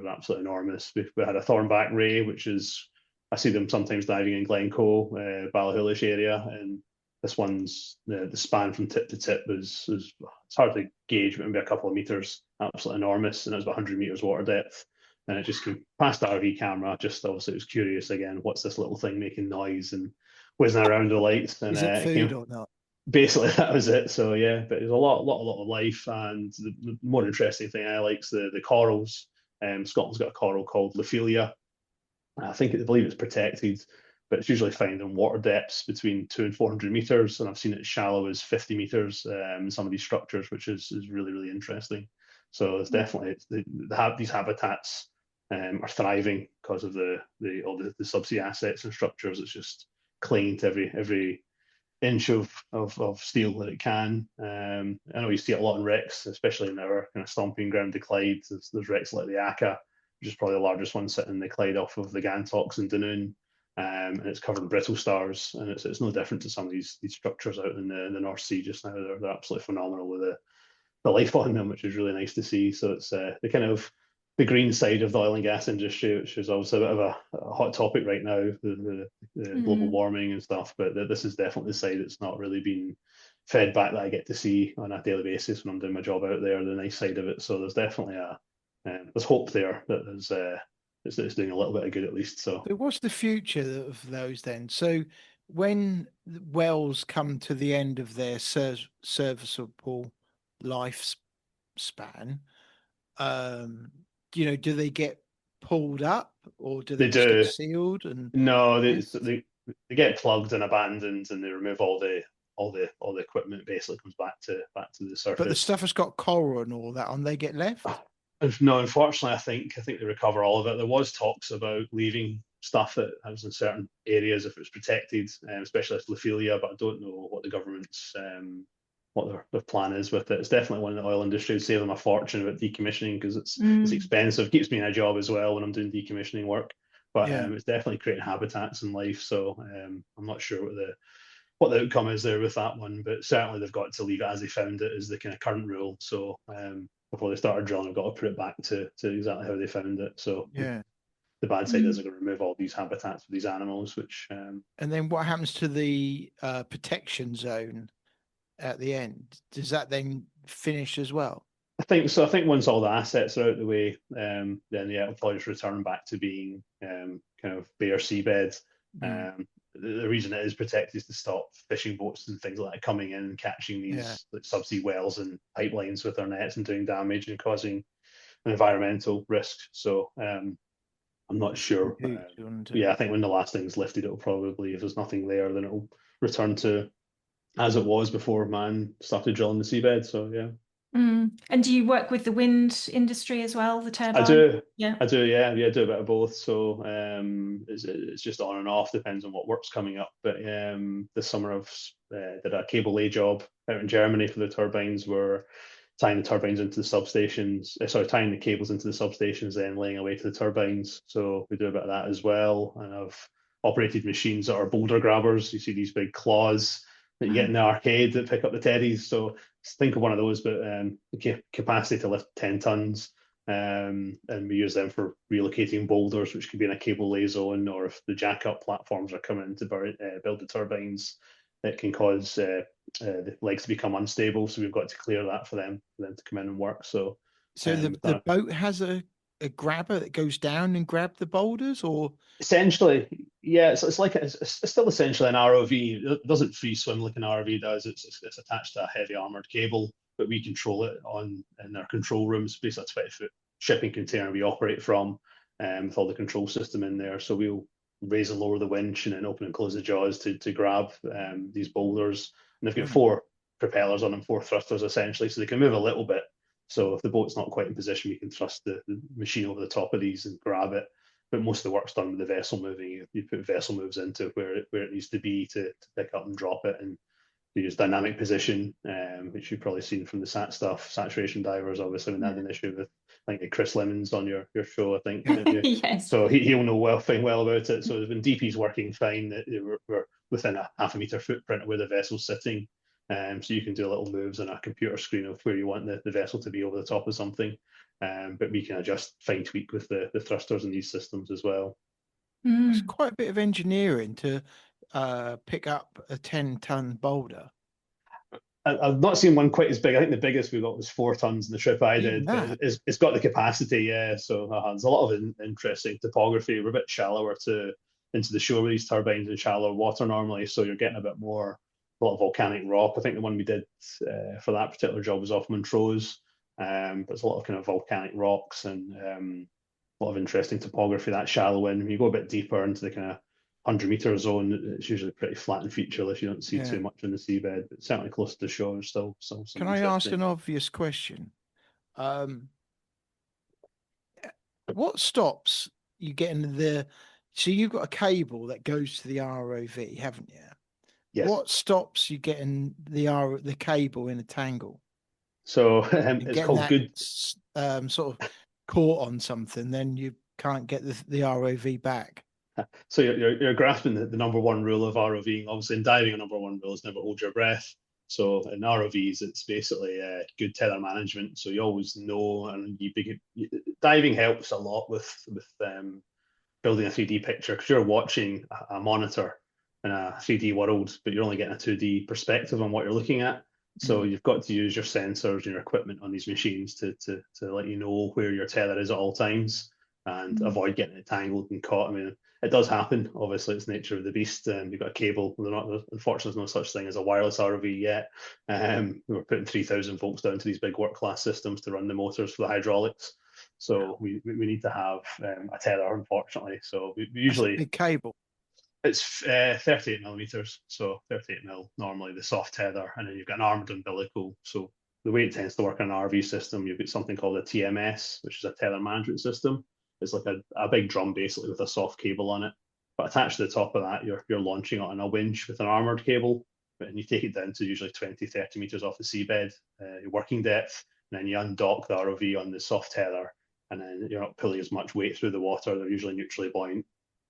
absolutely enormous. We had a thornback ray, which is, I see them sometimes diving in Glencoe, Ballachulish area, and this one's the span from tip to tip is it's hard to gauge, but maybe a couple of meters, absolutely enormous, and it was about 100 meters water depth. And it just came past the RV camera. Just obviously, it was curious again. What's this little thing making noise and whizzing around the lights? And Is it food came, or not? basically that was it. So yeah, but there's a lot of life, and the more interesting thing I like is the corals. Scotland's got a coral called Lophelia. I believe it's protected, but it's usually found in water depths between 200 and 400 meters, and I've seen it as shallow as 50 meters in some of these structures, which is really interesting. So it's definitely these habitats are thriving because of all the subsea assets and structures. It's just clinging to every inch of steel that it can. I know you see it a lot in wrecks, especially in our kind of stomping ground, the Clyde. There's wrecks like the Aka, which is probably the largest one sitting in the Clyde off of the Gantox in Dunoon, and it's covered in brittle stars, and it's no different to some of these structures out in the North Sea just now. They're absolutely phenomenal with the life on them, which is really nice to see. So it's the kind of the green side of the oil and gas industry, which is obviously a bit of a hot topic right now, the global warming and stuff. But this is definitely the side that's not really been fed back that I get to see on a daily basis when I'm doing my job out there, the nice side of it. So there's definitely there's hope there that it's doing a little bit of good at least. So what's the future of those then? So when wells come to the end of their serviceable lifespan, do they get pulled up, or do they just get sealed? And no, they get plugged and abandoned, and they remove all the equipment. Basically comes back to the surface. But the stuff that's got coral and all that on, they get left? No, unfortunately, I think they recover all of it. There was talks about leaving stuff that was in certain areas if it was protected, especially as Lophelia, but I don't know what the government's what their plan is with it. It's definitely one in the oil industry would save them a fortune about decommissioning, because it's expensive. Keeps me in a job as well when I'm doing decommissioning work. But it's definitely creating habitats and life. So I'm not sure what the outcome is there with that one, but certainly they've got to leave it as they found it is the kind of current rule. So before they started drilling, they've got to put it back to exactly how they found it. So the bad side is they're going to remove all these habitats for these animals, which and then what happens to the protection zone at the end? Does that then finish as well? I think so. I think once all the assets are out of the way, then it'll probably just return back to being kind of bare seabed. The reason it is protected is to stop fishing boats and things like that coming in and catching these like subsea wells and pipelines with their nets and doing damage and causing an environmental risk. So I'm not sure. I think when the last thing's lifted, it'll probably, if there's nothing there, then it'll return to as it was before man started drilling the seabed. So yeah. And do you work with the wind industry as well, the turbine? I do. Yeah. I do. Yeah. I do a bit of both. So it's just on and off, depends on what work's coming up. But this summer I've did a cable lay job out in Germany for the turbines. We're tying the turbines into the substations. Tying the cables into the substations, then laying away to the turbines. So we do a bit of that as well. And I've operated machines that are boulder grabbers. You see these big claws that you get in the arcade that pick up the teddies. So think of one of those, but the capacity to lift 10 tons, and we use them for relocating boulders, which could be in a cable lay zone, or if the jack-up platforms are coming to build the turbines, it can cause the legs to become unstable. So we've got to clear that for them to come in and work. So the boat has a grabber that goes down and grab the boulders, or essentially, yeah, it's still essentially an ROV. It doesn't free swim like an ROV does. It's attached to a heavy armored cable, but we control it in our control rooms. Basically, a 20-foot shipping container we operate from, with all the control system in there. So we'll raise and lower the winch and then open and close the jaws to grab these boulders. And they've got Mm. 4 propellers on them, 4 thrusters essentially, so they can move a little bit. So if the boat's not quite in position, we can thrust the machine over the top of these and grab it. But most of the work's done with the vessel moving. You put vessel moves into where it needs to be to pick up and drop it, and you use dynamic position, which you've probably seen from the SAT stuff. Saturation divers, obviously, when they had an issue with, I think, Chris Lemons on your show, I think. Yes. So he'll know well about it. So when DP's working fine, we're within a half a metre footprint of where the vessel's sitting. So you can do little moves on a computer screen of where you want the vessel to be over the top of something. But we can adjust, fine tweak with the thrusters in these systems as well. It's quite a bit of engineering to pick up a 10-ton boulder. I've not seen one quite as big. I think the biggest we got was 4 tons in the trip I did. But it's got the capacity, yeah. So there's a lot of interesting topography. We're a bit shallower into the shore with these turbines in shallow water normally, so you're getting a lot of volcanic rock. I think the one we did for that particular job was off Montrose, but it's a lot of kind of volcanic rocks and a lot of interesting topography that shallow in. When you go a bit deeper into the kind of 100-meter zone, it's usually pretty flat and featureless. You don't see too much in the seabed, but certainly close to the shore, still some. Can I ask an obvious question? What stops you getting so you've got a cable that goes to the ROV, haven't you? Yes. What stops you getting the cable in a tangle? So it's called good. Sort of caught on something, then you can't get the ROV back. So you're grasping the number one rule of ROVing. Obviously, in diving, a number one rule is never hold your breath. So in ROVs, it's basically good tether management. So you always know, and diving helps a lot with building a 3D picture, because you're watching a monitor in a 3D world, but you're only getting a 2D perspective on what you're looking at. So you've got to use your sensors and your equipment on these machines to let you know where your tether is at all times and avoid getting entangled and caught. I mean, it does happen. Obviously, it's the nature of the beast. You've got a cable. Unfortunately, there's no such thing as a wireless ROV yet. We're putting 3,000 volts down to these big work class systems to run the motors for the hydraulics. So we need to have a tether, unfortunately. So we usually... That's a big cable. It's 38 millimeters, so 38 mil normally, the soft tether, and then you've got an armored umbilical. So the way it tends to work in an RV system, you've got something called a TMS, which is a tether management system. It's like a big drum basically with a soft cable on it. But attached to the top of that, you're launching it on a winch with an armored cable, and you take it down to usually 20, 30 meters off the seabed, your working depth, and then you undock the ROV on the soft tether, and then you're not pulling as much weight through the water. They're usually neutrally buoyant.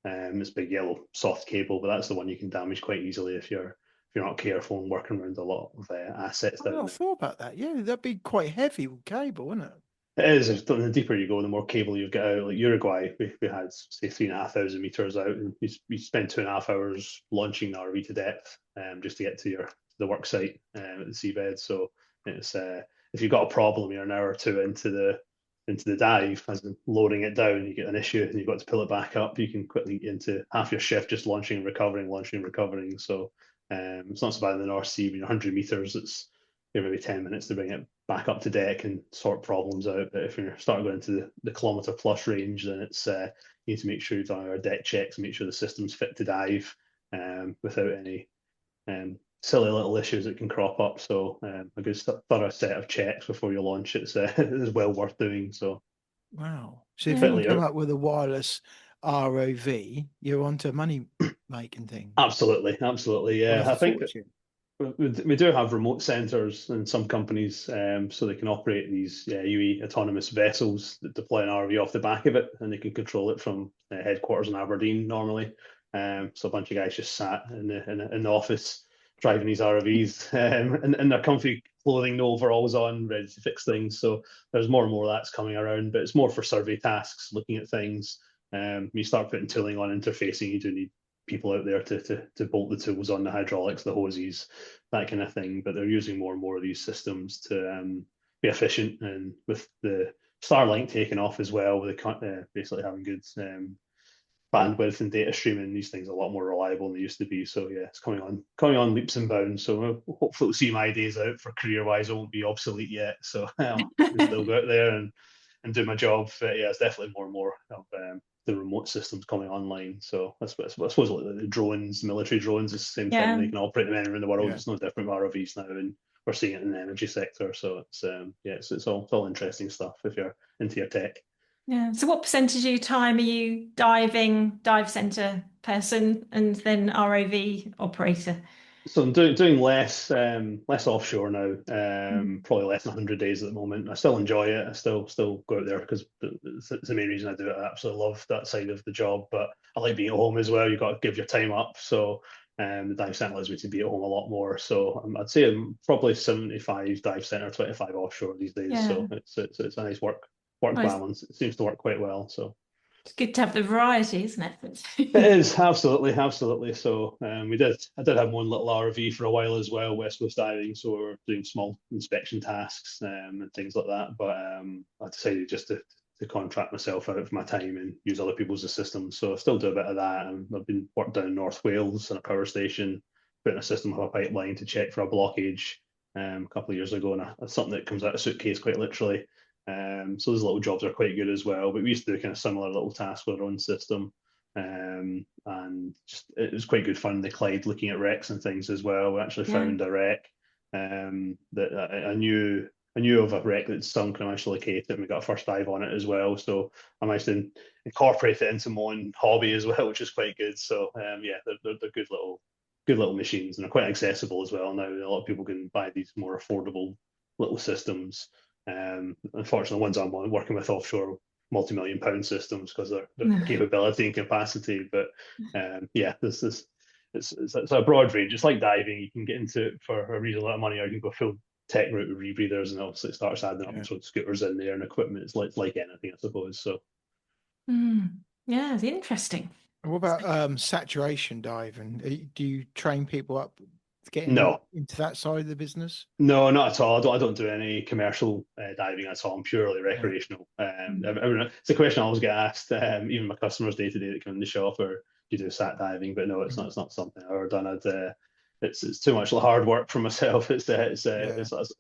It's big yellow soft cable, but that's the one you can damage quite easily if you're not careful and working around a lot of assets. I thought about that. Yeah, that'd be quite heavy cable, wouldn't it? It is. The deeper you go, the more cable you've got out. Like Uruguay, we had say 3,500 meters out, and we spent 2.5 hours launching the RV to depth, just to get to the work site at the seabed. So it's if you've got a problem, you're an hour or two into the dive, as in lowering it down, you get an issue and you've got to pull it back up. You can quickly get into half your shift just launching and recovering. So it's not so bad in the North Sea. When you're 100 meters, it's maybe 10 minutes to bring it back up to deck and sort problems out. But if you're starting going into the kilometre plus range, then it's you need to make sure you've done our deck checks, make sure the system's fit to dive without any silly little issues that can crop up. So a good thorough set of checks before you launch it's well worth doing. So wow. So if you come up with a wireless ROV, you're onto money making thing. Absolutely, yeah. I think we do have remote centers in some companies, so they can operate these UE autonomous vessels that deploy an ROV off the back of it, and they can control it from headquarters in Aberdeen normally. So a bunch of guys just sat in the office driving these ROVs in their comfy clothing, no overalls on, ready to fix things. So there's more and more of that's coming around, but it's more for survey tasks, looking at things. You start putting tooling on interfacing, you do need people out there to bolt the tools on, the hydraulics, the hoses, that kind of thing. But they're using more and more of these systems to be efficient, and with the Starlink taking off as well, with basically having good bandwidth and data streaming, these things are a lot more reliable than they used to be. So yeah, it's coming on leaps and bounds. So hopefully we'll see my days out for career-wise. I won't be obsolete yet. So I'll still go out there and do my job. But yeah, it's definitely more and more of the remote remote systems coming online. So I suppose like the drones, military drones, is the same thing. They can operate them anywhere in the world. It's no different with ROVs now, and we're seeing it in the energy sector. So it's all interesting stuff if you're into your tech. Yeah. So what percentage of your time are you dive center person, and then ROV operator? So I'm doing less offshore now. Mm. Probably less than 100 days at the moment. I still enjoy it. I still go out there because it's the main reason I do it. I absolutely love that side of the job, but I like being at home as well. You've got to give your time up. So the dive center allows me to be at home a lot more. So I'd say I'm probably 75 dive center, 25 offshore these days. Yeah. So it's a nice work Nice. balance. It seems to work quite well. So. It's good to have the variety, isn't it? It is absolutely. So I did have one little RV for a while as well, West Coast diving. So we were doing small inspection tasks and things like that. But I decided just to contract myself out for my time and use other people's systems. So I still do a bit of that. And I've been worked down in North Wales in a power station, putting a system of a pipeline to check for a blockage a couple of years ago, and that's something that comes out of a suitcase quite literally. So those little jobs are quite good as well. But we used to do kind of similar little tasks with our own system, and just it was quite good fun. The Clyde, looking at wrecks and things as well. We actually found a wreck that I knew of a wreck that's sunk, and I managed to locate it, and we got a first dive on it as well. So I managed to incorporate it into my own hobby as well, which is quite good. So yeah, they're good little machines, and they're quite accessible as well now. A lot of people can buy these more affordable little systems. Unfortunately, the ones I'm working with offshore, multi-million-pound systems because of their capability and capacity. But yeah, it's a broad range. It's like diving; you can get into it for a reasonable amount of money, or you can go full tech route with rebreathers, and obviously it starts adding up with scooters in there and equipment. It's like anything, I suppose. So yeah, it's interesting. What about saturation diving? Do you train people up to get into that side of the business? No, not at all. I don't do any commercial diving at all. I'm purely recreational. It's a question I always get asked, even my customers day to day that come in the shop, or do you do sat diving? But no, it's not something I've ever done. It's too much hard work for myself. It's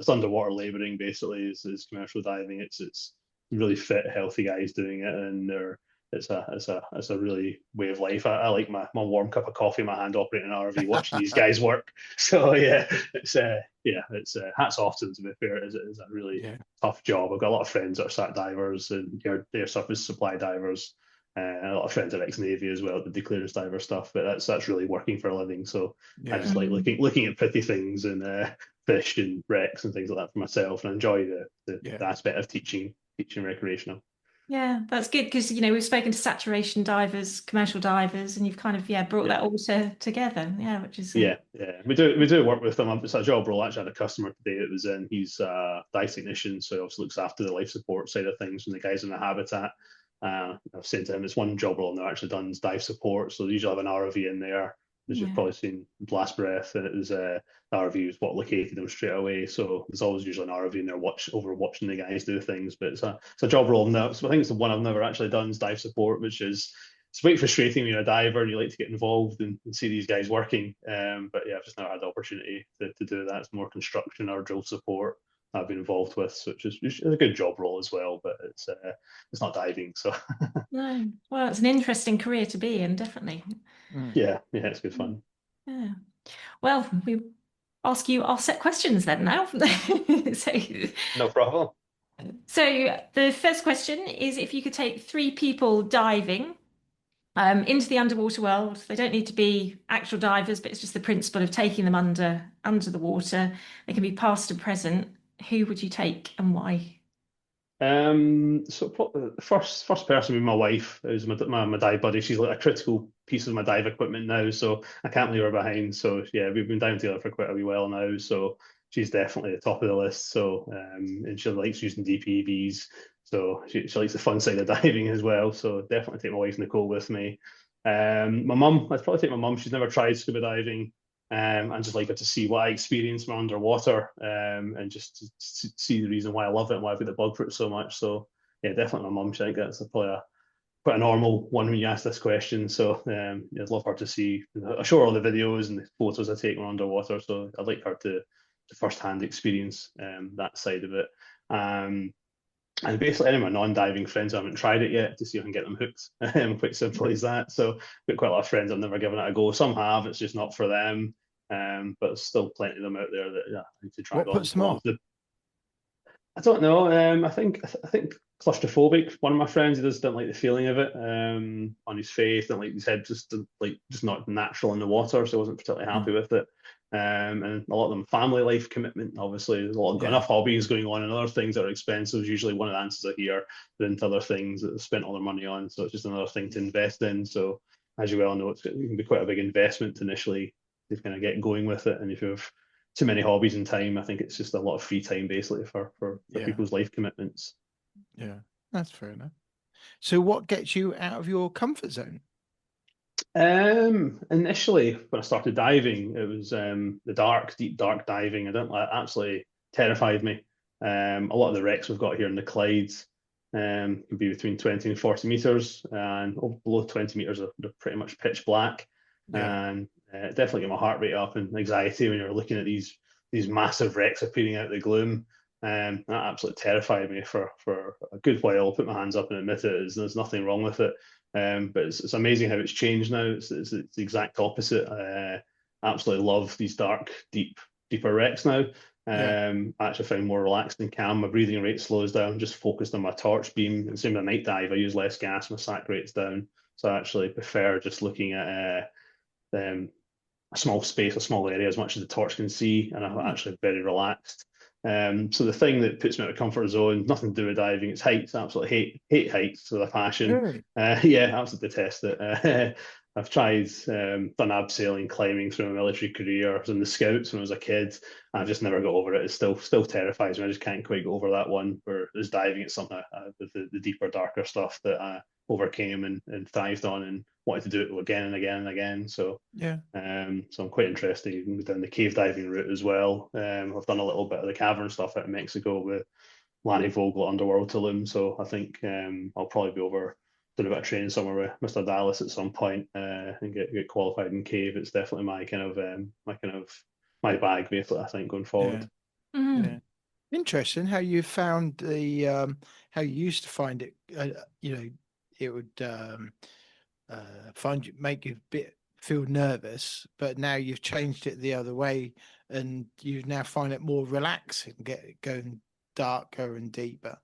underwater laboring basically. Is commercial diving. It's really fit, healthy guys doing it, and it's a really way of life. I like my warm cup of coffee in my hand operating an RV, watching these guys work. So yeah, it's hats off to them. To be fair, it's a really tough job. I've got a lot of friends that are sat divers and their surface supply divers. And a lot of friends are ex-Navy as well, the clearance diver stuff. But that's really working for a living. So I just like looking at pretty things and fish and wrecks and things like that for myself, and I enjoy the aspect of teaching recreational. Yeah, that's good because we've spoken to saturation divers, commercial divers, and you've kind of brought that all together. Yeah, which is yeah. We do work with them. It's a job role. Actually, I had a customer today that was in. He's a dive technician, so he also looks after the life support side of things when the guys in the habitat. I've said to him, it's one job role and they're actually done dive support. So they usually have an ROV in there, as you've probably seen Blast Breath, and it was the ROV was what located them straight away. So there's always usually an ROV in there watching the guys do things. But it's a job role now. So I think it's the one I've never actually done is dive support, which is it's quite frustrating when you're a diver and you like to get involved and see these guys working. But yeah, I've just never had the opportunity to do that. It's more construction or drill support I've been involved with, which is a good job role as well, but it's not diving. So no, well, it's an interesting career to be in, definitely. Yeah, it's good fun. Yeah, well, I'll set questions then now. So, no problem. So the first question is, if you could take 3 people diving into the underwater world, they don't need to be actual divers, but it's just the principle of taking them under the water. They can be past and present. Who would you take and why? So the first person would be my wife, who's my dive buddy. She's like a critical piece of my dive equipment now, so I can't leave her behind. So yeah, we've been down together for quite a wee while now, so she's definitely at the top of the list. So and she likes using DPVs, so she likes the fun side of diving as well. So definitely take my wife Nicole with me. My mum, I'd probably take my mum. She's never tried scuba diving. And just like her to see what I experience from underwater, and just to see the reason why I love it and why I've got the bug for it so much. So yeah, definitely my mum. I think that's probably quite a normal one when you ask this question. So I'd love her to see. I show her all the videos and the photos I take when underwater. So I'd like her to first-hand experience that side of it. And basically, any of my non-diving friends, I haven't tried it yet to see if I can get them hooked. Quite simple as that. So, got quite a lot of friends I've never given it a go. Some have, it's just not for them. But there's still plenty of them out there that I need to try. What puts them off? I don't know. I think claustrophobic. One of my friends, he just didn't like the feeling of it on his face. Didn't like his head, just not natural in the water, so I wasn't particularly happy with it. And a lot of them family life commitment. Obviously, there's enough hobbies going on and other things that are expensive. Usually, one of the answers I hear, they're into other things that they've spent all their money on, so it's just another thing to invest in. So, as you well know, it can be quite a big investment initially to kind of get going with it. And if you have too many hobbies and time, I think it's just a lot of free time basically for people's life commitments. Yeah, that's fair enough. So what gets you out of your comfort zone? Initially when I started diving, it was the deep dark diving. Absolutely terrified me. A lot of the wrecks we've got here in the Clydes can be between 20 and 40 meters, and below 20 meters they're pretty much pitch black. And definitely get my heart rate up and anxiety when you're looking at these massive wrecks appearing out of the gloom. That absolutely terrified me for a good while. I'll put my hands up and admit it. There's nothing wrong with it. But it's amazing how it's changed now. It's the exact opposite. I absolutely love these dark, deeper wrecks now. I actually find more relaxed and calm. My breathing rate slows down, just focused on my torch beam. And same with a night dive, I use less gas, my sac rate's down. So I actually prefer just looking at a small space, a small area, as much as the torch can see, and I'm actually very relaxed. So the thing that puts me out of comfort zone, nothing to do with diving, it's heights. I absolutely hate heights with a passion. Really? Yeah, absolutely detest it. I've tried, done abseiling, climbing through my military career. I was in the Scouts when I was a kid. I've just never got over it. It still terrifies me. I just can't quite go over that one. Whereas diving, it's something with the deeper, darker stuff that I overcame and thrived on and wanted to do it again and again and again. So so I'm quite interested in down the cave diving route as well. I've done a little bit of the cavern stuff out in Mexico with Lanny Vogel at Underworld Tulum. So I think I'll probably be over doing a bit of training somewhere with Mr. Dallas at some point and get qualified in cave. It's definitely my bag basically, I think, going forward. Yeah. Interesting how you found the how you used to find it. It would make you feel nervous, but now you've changed it the other way, and you now find it more relaxing, get it going darker and deeper.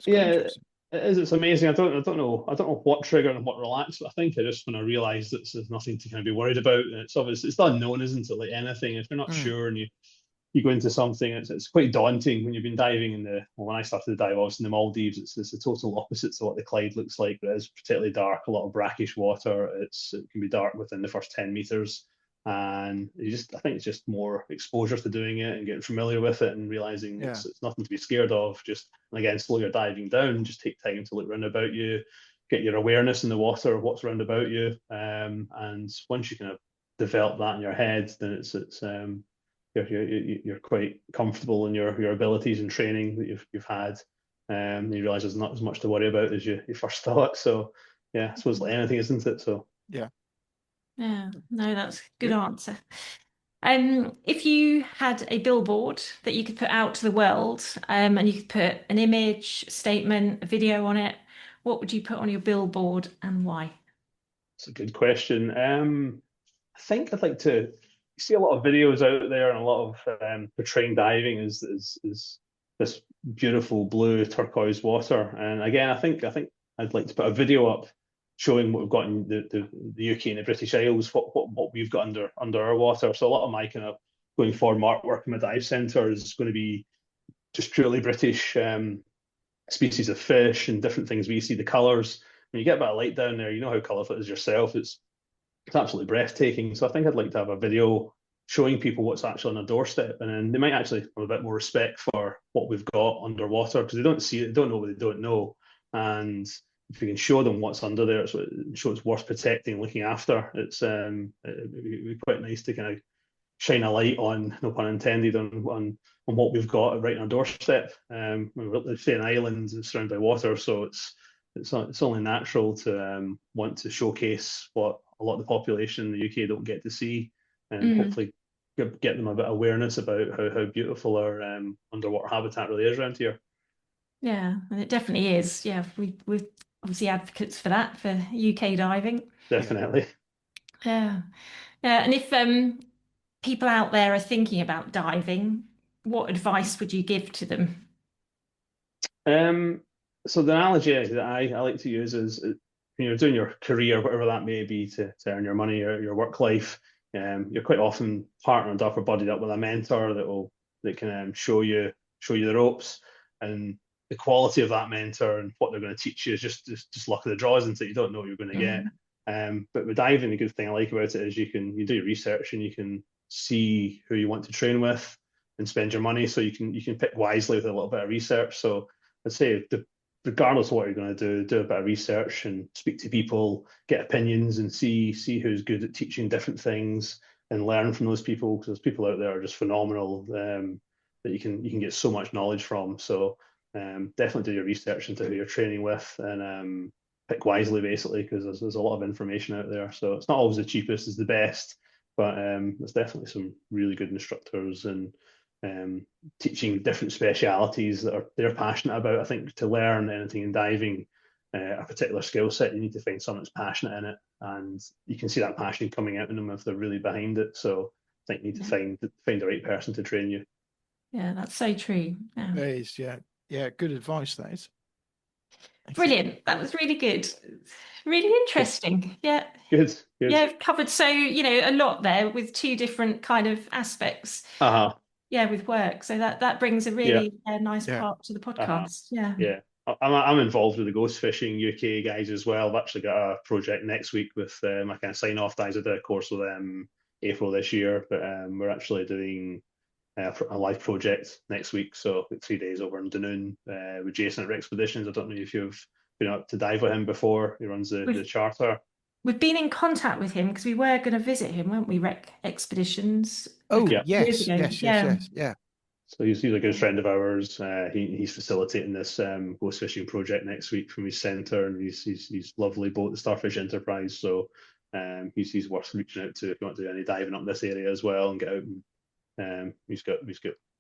It is. It's amazing. I don't know what triggered and what relaxed, but I think when I realised that there's nothing to kind of be worried about. It's obvious, it's the unknown, isn't it? Like anything, if you're not sure and you go into something, it's quite daunting when you've been diving when I started to dive, obviously in the Maldives, it's the total opposite to what the Clyde looks like. It is particularly dark, a lot of brackish water. It can be dark within the first 10 meters. And I think it's just more exposure to doing it and getting familiar with it and realizing it's nothing to be scared of. Just, and again, slow your diving down, just take time to look around about you, get your awareness in the water of what's around about you. And once you kind of develop that in your head, then you're quite comfortable in your abilities and training that you've had. You realize there's not as much to worry about as you first thought. So I suppose like anything, isn't it? So no, that's a good answer. If you had a billboard that you could put out to the world, and you could put an image, statement, a video on it, what would you put on your billboard and why? That's a good question. I think I'd like to see a lot of videos out there and a lot of portraying diving as this beautiful blue turquoise water. And again, I think I'd like to put a video up showing what we've got in the UK and the British Isles, what we've got under our water. So a lot of my kind of going forward artwork in my dive centre is going to be just purely British species of fish and different things. We see the colours. When you get a bit of light down there, you know how colourful it is yourself. It's absolutely breathtaking. So I think I'd like to have a video showing people what's actually on a doorstep, and then they might actually have a bit more respect for what we've got underwater because they don't see it, they don't know what they don't know. And if we can show them what's under there, show it's worth protecting, looking after. It'd be quite nice to kind of shine a light on, no pun intended, on what we've got right on our doorstep. We're say an island surrounded by water, so it's only natural to want to showcase what a lot of the population in the UK don't get to see, and hopefully get them a bit of awareness about how beautiful our underwater habitat really is around here. Yeah, and it definitely is. Yeah, we're obviously advocates for that for UK diving. Definitely. Yeah, yeah. And if people out there are thinking about diving, what advice would you give to them? Um, so the analogy that I like to use is when you're doing your career, whatever that may be, to earn your money or your work life, you're quite often partnered up or buddied up with a mentor that can show you the ropes, and the quality of that mentor and what they're going to teach you is just luck of the draws until you don't know what you're going to get. Mm. But with diving, the good thing I like about it is you do your research and you can see who you want to train with and spend your money, so you can pick wisely with a little bit of research. So I'd say regardless of what you're going to do a bit of research and speak to people, get opinions, and see who's good at teaching different things, and learn from those people, because those people out there are just phenomenal, that you can get so much knowledge from. So definitely do your research into who you're training with, and pick wisely, basically, because there's a lot of information out there. So it's not always the cheapest, it's the best, but there's definitely some really good instructors and um, teaching different specialities that they're passionate about. I think to learn anything in diving, a particular skill set, you need to find someone that's passionate in it, and you can see that passion coming out in them if they're really behind it. So I think you need to find the right person to train you. Yeah, that's so true. Yeah. It is, yeah. Yeah, good advice, that is. Brilliant. That was really good. Really interesting. Yeah. Good. Yeah, I've covered a lot there with two different kind of aspects. Uh-huh. Yeah, with work. So that brings a Yeah. really nice Yeah. part to the Uh-huh. podcast. Yeah. Yeah. I'm involved with the ghost fishing UK guys as well. I've actually got a project next week with my kind of sign off guys. I did a course with them April this year, but we're actually doing a live project next week. So 3 days over in Dunoon with Jason at Expeditions. I don't know if you've been up to dive with him before. He runs the charter. We've been in contact with him because we were going to visit him, weren't we? Expeditions a Oh, couple of years yes, ago. yes, Yeah. yeah. So he's a good friend of ours. He's facilitating this ghost fishing project next week from his centre, and he's lovely boat, the Starfish Enterprise. So he's worth reaching out to if you want to do any diving up in this area as well and get out. And he's got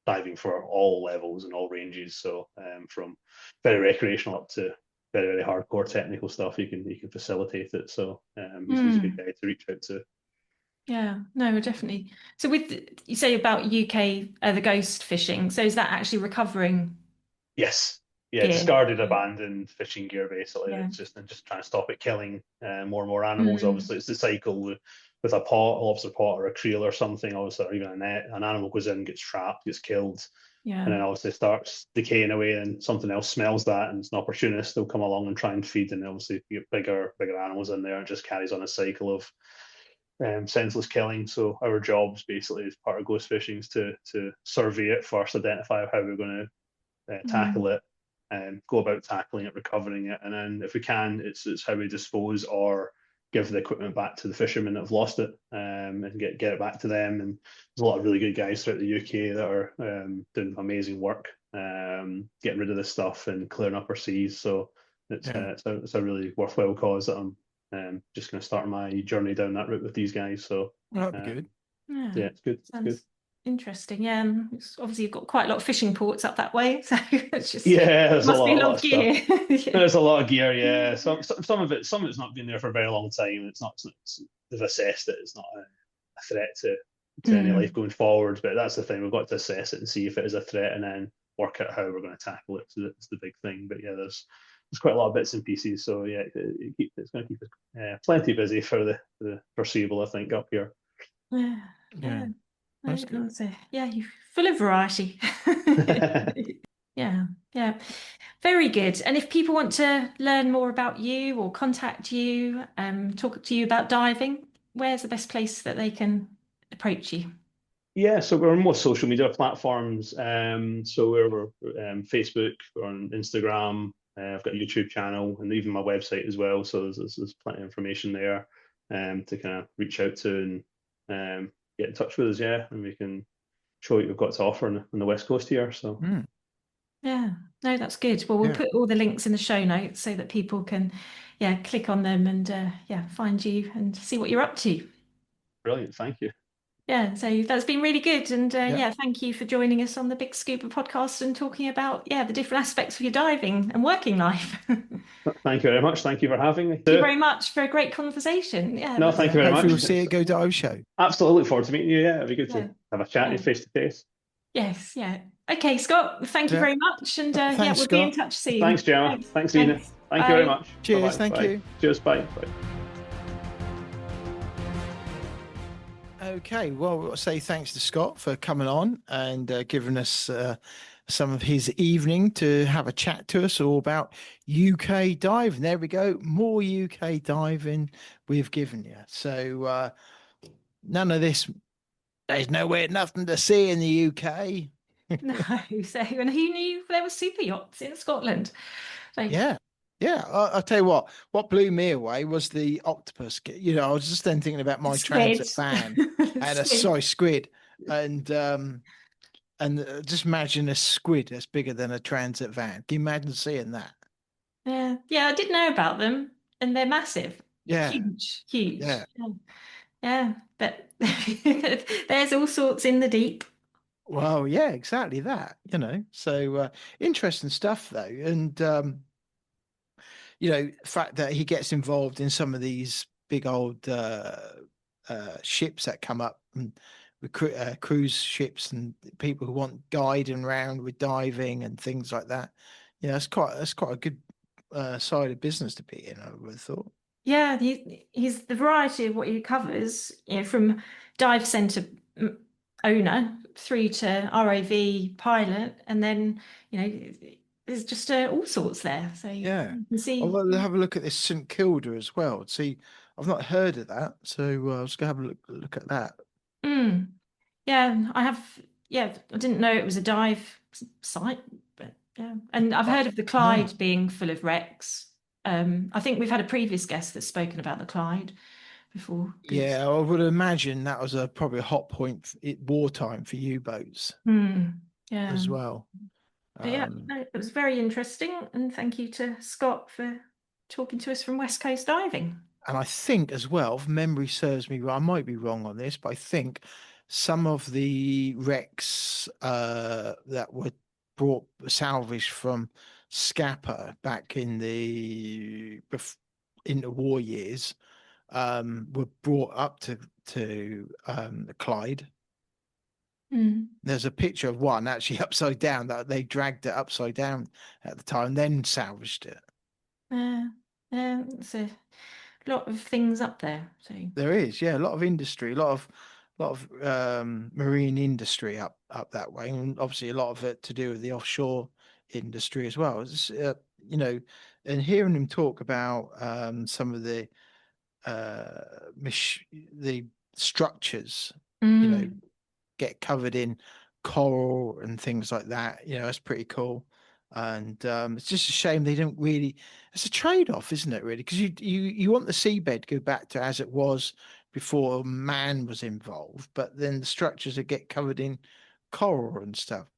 diving for all levels and all ranges. So from very recreational up to very hardcore technical stuff, he can facilitate it. So he's a good guy to reach out to. Yeah, no, definitely. So you say about UK, the ghost fishing. So is that actually recovering Yes. Yeah, gear? discarded, abandoned fishing gear, basically. Yeah. It's just trying to stop it killing more and more animals. Obviously, it's the cycle with a pot, a lobster pot or a creel or something, obviously, or even a net. An animal goes in, gets trapped, gets killed, and then obviously starts decaying away, and something else smells that, and it's an opportunist. They'll come along and try and feed, and obviously you get bigger animals in there. It just carries on a cycle of senseless killing. So our jobs, basically, as part of ghost fishing, is to survey it first, identify how we're going to tackle it, and go about tackling it, recovering it, and then if we can, it's how we dispose or give the equipment back to the fishermen that have lost it, and get it back to them. And there's a lot of really good guys throughout the UK that are doing amazing work, getting rid of this stuff and clearing up our seas. So it's a really worthwhile cause that I'm just going to start my journey down that route with these guys. So that'd be good. Yeah, it's good. Sounds good. Interesting. Yeah, and obviously you've got quite a lot of fishing ports up that way, so it's just there's must be a lot of of gear. There's a lot of gear. Yeah, some of it's not been there for a very long time. It's not. They've assessed it. It's not a threat to any life going forward. But that's the thing. We've got to assess it and see if it is a threat, and then work out how we're going to tackle it. So it's the big thing. But yeah, there's quite a lot of bits and pieces. So yeah, it's going to keep us plenty busy for the foreseeable, I think, up here. Yeah. That's good. Yeah, you're full of variety. Yeah. Very good. And if people want to learn more about you or contact you, talk to you about diving, where's the best place that they can approach you? Yeah, so we're on most social media platforms. So we're Facebook, we're on Instagram. I've got a YouTube channel and even my website as well. So there's plenty of information there to kind of reach out to and get in touch with us. Yeah, and we can show what we've got to offer on the West Coast here. So yeah, no, that's good. Well, we'll put all the links in the show notes so that people can, click on them and find you and see what you're up to. Brilliant, thank you. Yeah, so that's been really good. And Yeah. thank you for joining us on the BiG Scuba podcast and talking about, the different aspects of your diving and working life. Thank you very much. Thank you for having me. Thank you very much for a great conversation. Yeah, No, that's, thank Yeah. you very Hopefully much. we'll see it go to Osho. Absolutely look forward to meeting you. Yeah, it'd be good yeah, to have a chat yeah. face to face. Yes, yeah. Okay, Scott, thank you Yeah. very much. And Thanks, we'll be in Scott. touch soon. Thanks, Gemma. Thanks. Thanks, Ian. Thanks. Thank you very Bye. much. Cheers. Bye-bye. Thank Bye. you. Cheers. Bye. Bye. Okay, well, I'll say thanks to Scott for coming on and giving us some of his evening to have a chat to us all about UK diving. There we go, more UK diving we've given you. So none of this, there's nothing to see in the UK. No, so, and who knew there were super yachts in Scotland? So, Yeah. Yeah, I'll tell you what blew me away was the octopus. You know, I was just then thinking about my squid. transit van and Squid. squid. And just imagine a squid that's bigger than a transit van. Can you imagine seeing that? Yeah, yeah, I did know about them, and they're massive, Yeah, huge, huge. yeah. Yeah, but there's all sorts in the deep. Well, yeah, exactly that. You know, so interesting stuff though, and you know, the fact that he gets involved in some of these big old ships that come up and cruise ships and people who want guiding around with diving and things like that. Yeah, that's quite a good side of business to be in, I would have thought. Yeah, he's the variety of what he covers, from dive centre owner through to ROV pilot, and then there's just all sorts there. So Yeah, you can see. I'll have a look at this St Kilda as well. See, I've not heard of that, so I was gonna have a look at that. Mm. Yeah, I have. Yeah, I didn't know it was a dive site, but yeah, and I've heard of the Clyde being full of wrecks. I think we've had a previous guest that's spoken about the Clyde before. Yeah, I would imagine that was probably a hot point at wartime for U-boats Yeah. as well. But yeah, no, it was very interesting, and thank you to Scott for talking to us from West Coast Diving. And I think as well, if memory serves me right, I might be wrong on this, but I think some of the wrecks that were salvaged from Scapa back in the war years were brought up to the Clyde. There's a picture of one actually upside down that they dragged it upside down at the time, then salvaged it. It's a lot of things up there. So there is, yeah, a lot of industry, a lot of marine industry up that way, and obviously a lot of it to do with the offshore industry as well. It's, you know, and hearing him talk about some of the structures, you know, get covered in coral and things like that. You know, that's pretty cool. And it's just a shame they don't really. It's a trade-off, isn't it? Really, because you want the seabed to go back to as it was before man was involved, but then the structures that get covered in coral and stuff.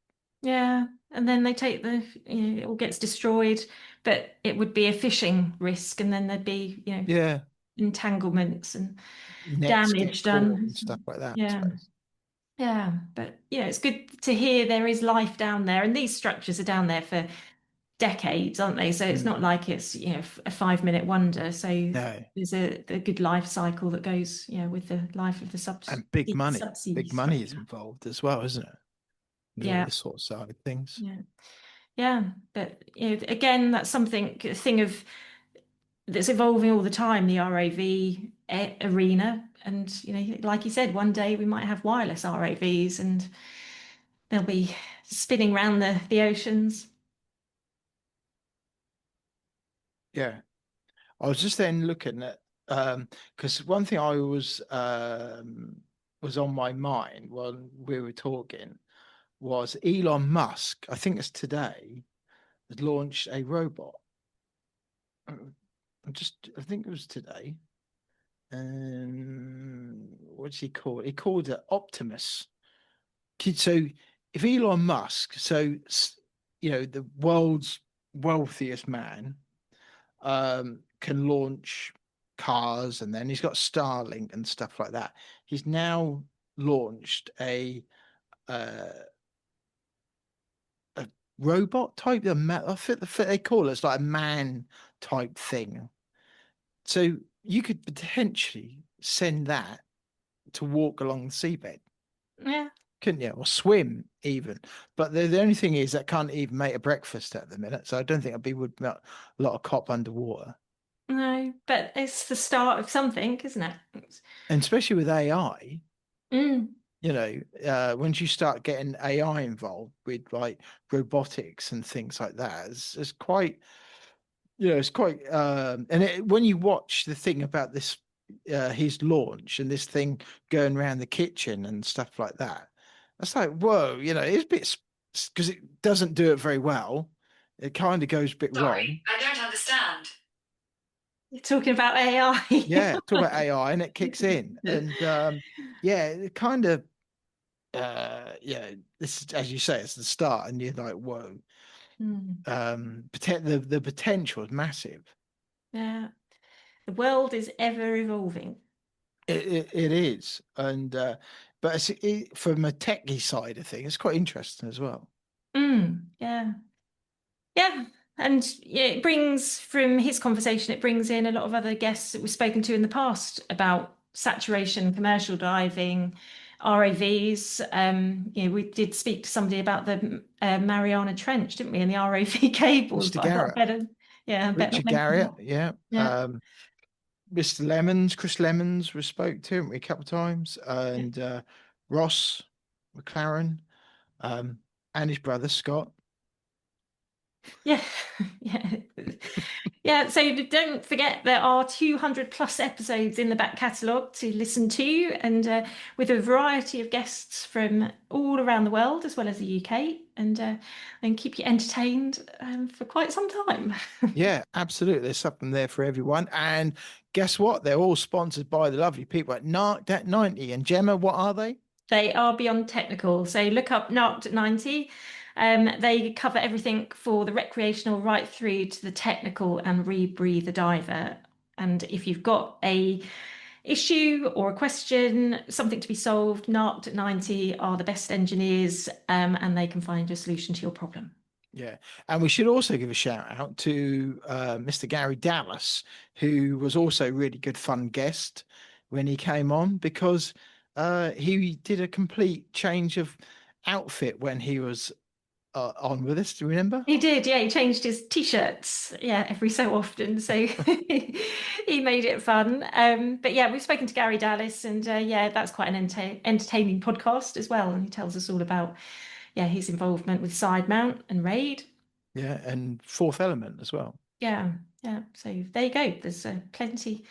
Yeah, and then they take it all gets destroyed, but it would be a fishing risk, and then there'd be yeah, entanglements and nets damage get caught done and stuff like that. Yeah. Yeah, but it's good to hear there is life down there, and these structures are down there for decades, aren't they? So it's not like it's a 5-minute wonder. So No. there's a good life cycle that goes with the life of the subsea. And big money is involved as well, isn't it? Yeah, this sort of side of things. Yeah, but again, that's a thing of that's evolving all the time, the ROV arena. And like you said, one day we might have wireless ROVs and they'll be spinning around the oceans. Yeah, I was just then looking at because one thing I was on my mind while we were talking was Elon Musk. I think it's today has launched a robot. I think it was today. What's he called? He called it Optimus. So if Elon Musk, the world's wealthiest man, can launch cars, and then he's got Starlink and stuff like that. He's now launched a robot type, I think they call it, it's like a man type thing. So you could potentially send that to walk along the seabed. Yeah. Couldn't you? Or swim even. But the only thing is that can't even make a breakfast at the minute. So I don't think I'd be with a lot of cop underwater. No, but it's the start of something, isn't it? And especially with AI, Mm. you know, once you start getting AI involved with like robotics and things like that, it's quite, you know, it's quite, when you watch the thing about this, his launch and this thing going around the kitchen and stuff like that, it's like, whoa, you know, it's a bit, because it doesn't do it very well. It kind of goes a bit wrong. Sorry, I don't understand. You're talking about AI. Yeah, talk about AI and it kicks in. And yeah, it kind of, yeah, this is, as you say, it's the start, and you're like, whoa. The potential is massive. Yeah, the world is ever evolving. It is, and but from a techie side of things, it's quite interesting as well. Yeah, yeah, and yeah, it brings from his conversation, it brings in a lot of other guests that we've spoken to in the past about saturation, commercial diving, ROVs. You know, we did speak to somebody about the Mariana Trench, didn't we, and the ROV cables. Mr. But I thought Garrett. better Richard not mention Garrett, that. yeah. Yeah. Mr. Lemons, Chris Lemons, we spoke to, haven't we, a couple of times, and Ross McLaren, and his brother Scott. Yeah, yeah, yeah. So don't forget there are 200 plus episodes in the back catalogue to listen to, and with a variety of guests from all around the world as well as the UK, and keep you entertained for quite some time. Yeah, absolutely. There's something there for everyone. And guess what? They're all sponsored by the lovely people at Narc 90. And Gemma, what are they? They are beyond technical. So look up Narc 90. They cover everything for the recreational right through to the technical and rebreathe the diver. And if you've got a issue or a question, something to be solved, Narc 90 are the best engineers, and they can find a solution to your problem. Yeah. And we should also give a shout out to Mr. Gary Dallas, who was also a really good fun guest when he came on, because he did a complete change of outfit when he was on with us. Do you remember? He did, yeah. He changed his t-shirts, yeah, every so often. So he made it fun. But yeah, we've spoken to Gary Dallas, and yeah, that's quite an entertaining podcast as well. And he tells us all about, yeah, his involvement with sidemount and RAID. Yeah, and Fourth Element as well. Yeah, yeah. So there you go. There's plenty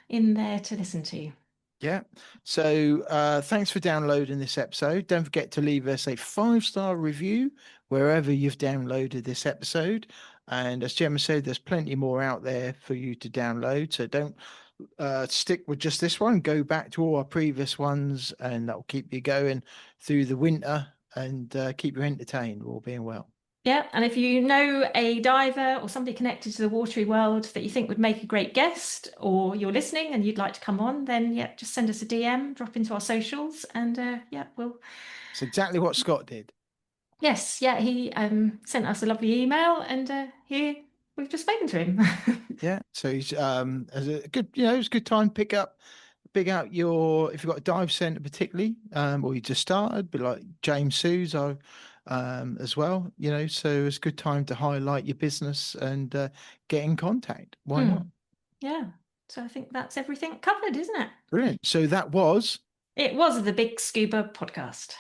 in there to listen to. Yeah. So thanks for downloading this episode. Don't forget to leave us a 5-star review wherever you've downloaded this episode. And as Gemma said, there's plenty more out there for you to download. So don't stick with just this one. Go back to all our previous ones, and that will keep you going through the winter and keep you entertained, all being well. Yeah, and if you know a diver or somebody connected to the watery world that you think would make a great guest, or you're listening and you'd like to come on, then yeah, just send us a DM, drop into our socials, and yeah, we'll. It's exactly what Scott did. Yes, yeah, he sent us a lovely email, and here we've just spoken to him. Yeah, so he's as a good, you know, it's a good time to big out your, if you've got a dive centre particularly, or you just started, but like James Souza as well, you know, so it's a good time to highlight your business and get in contact. Why not? Yeah, so I think that's everything covered, isn't it? Brilliant. So that was It was the BiG Scuba Podcast.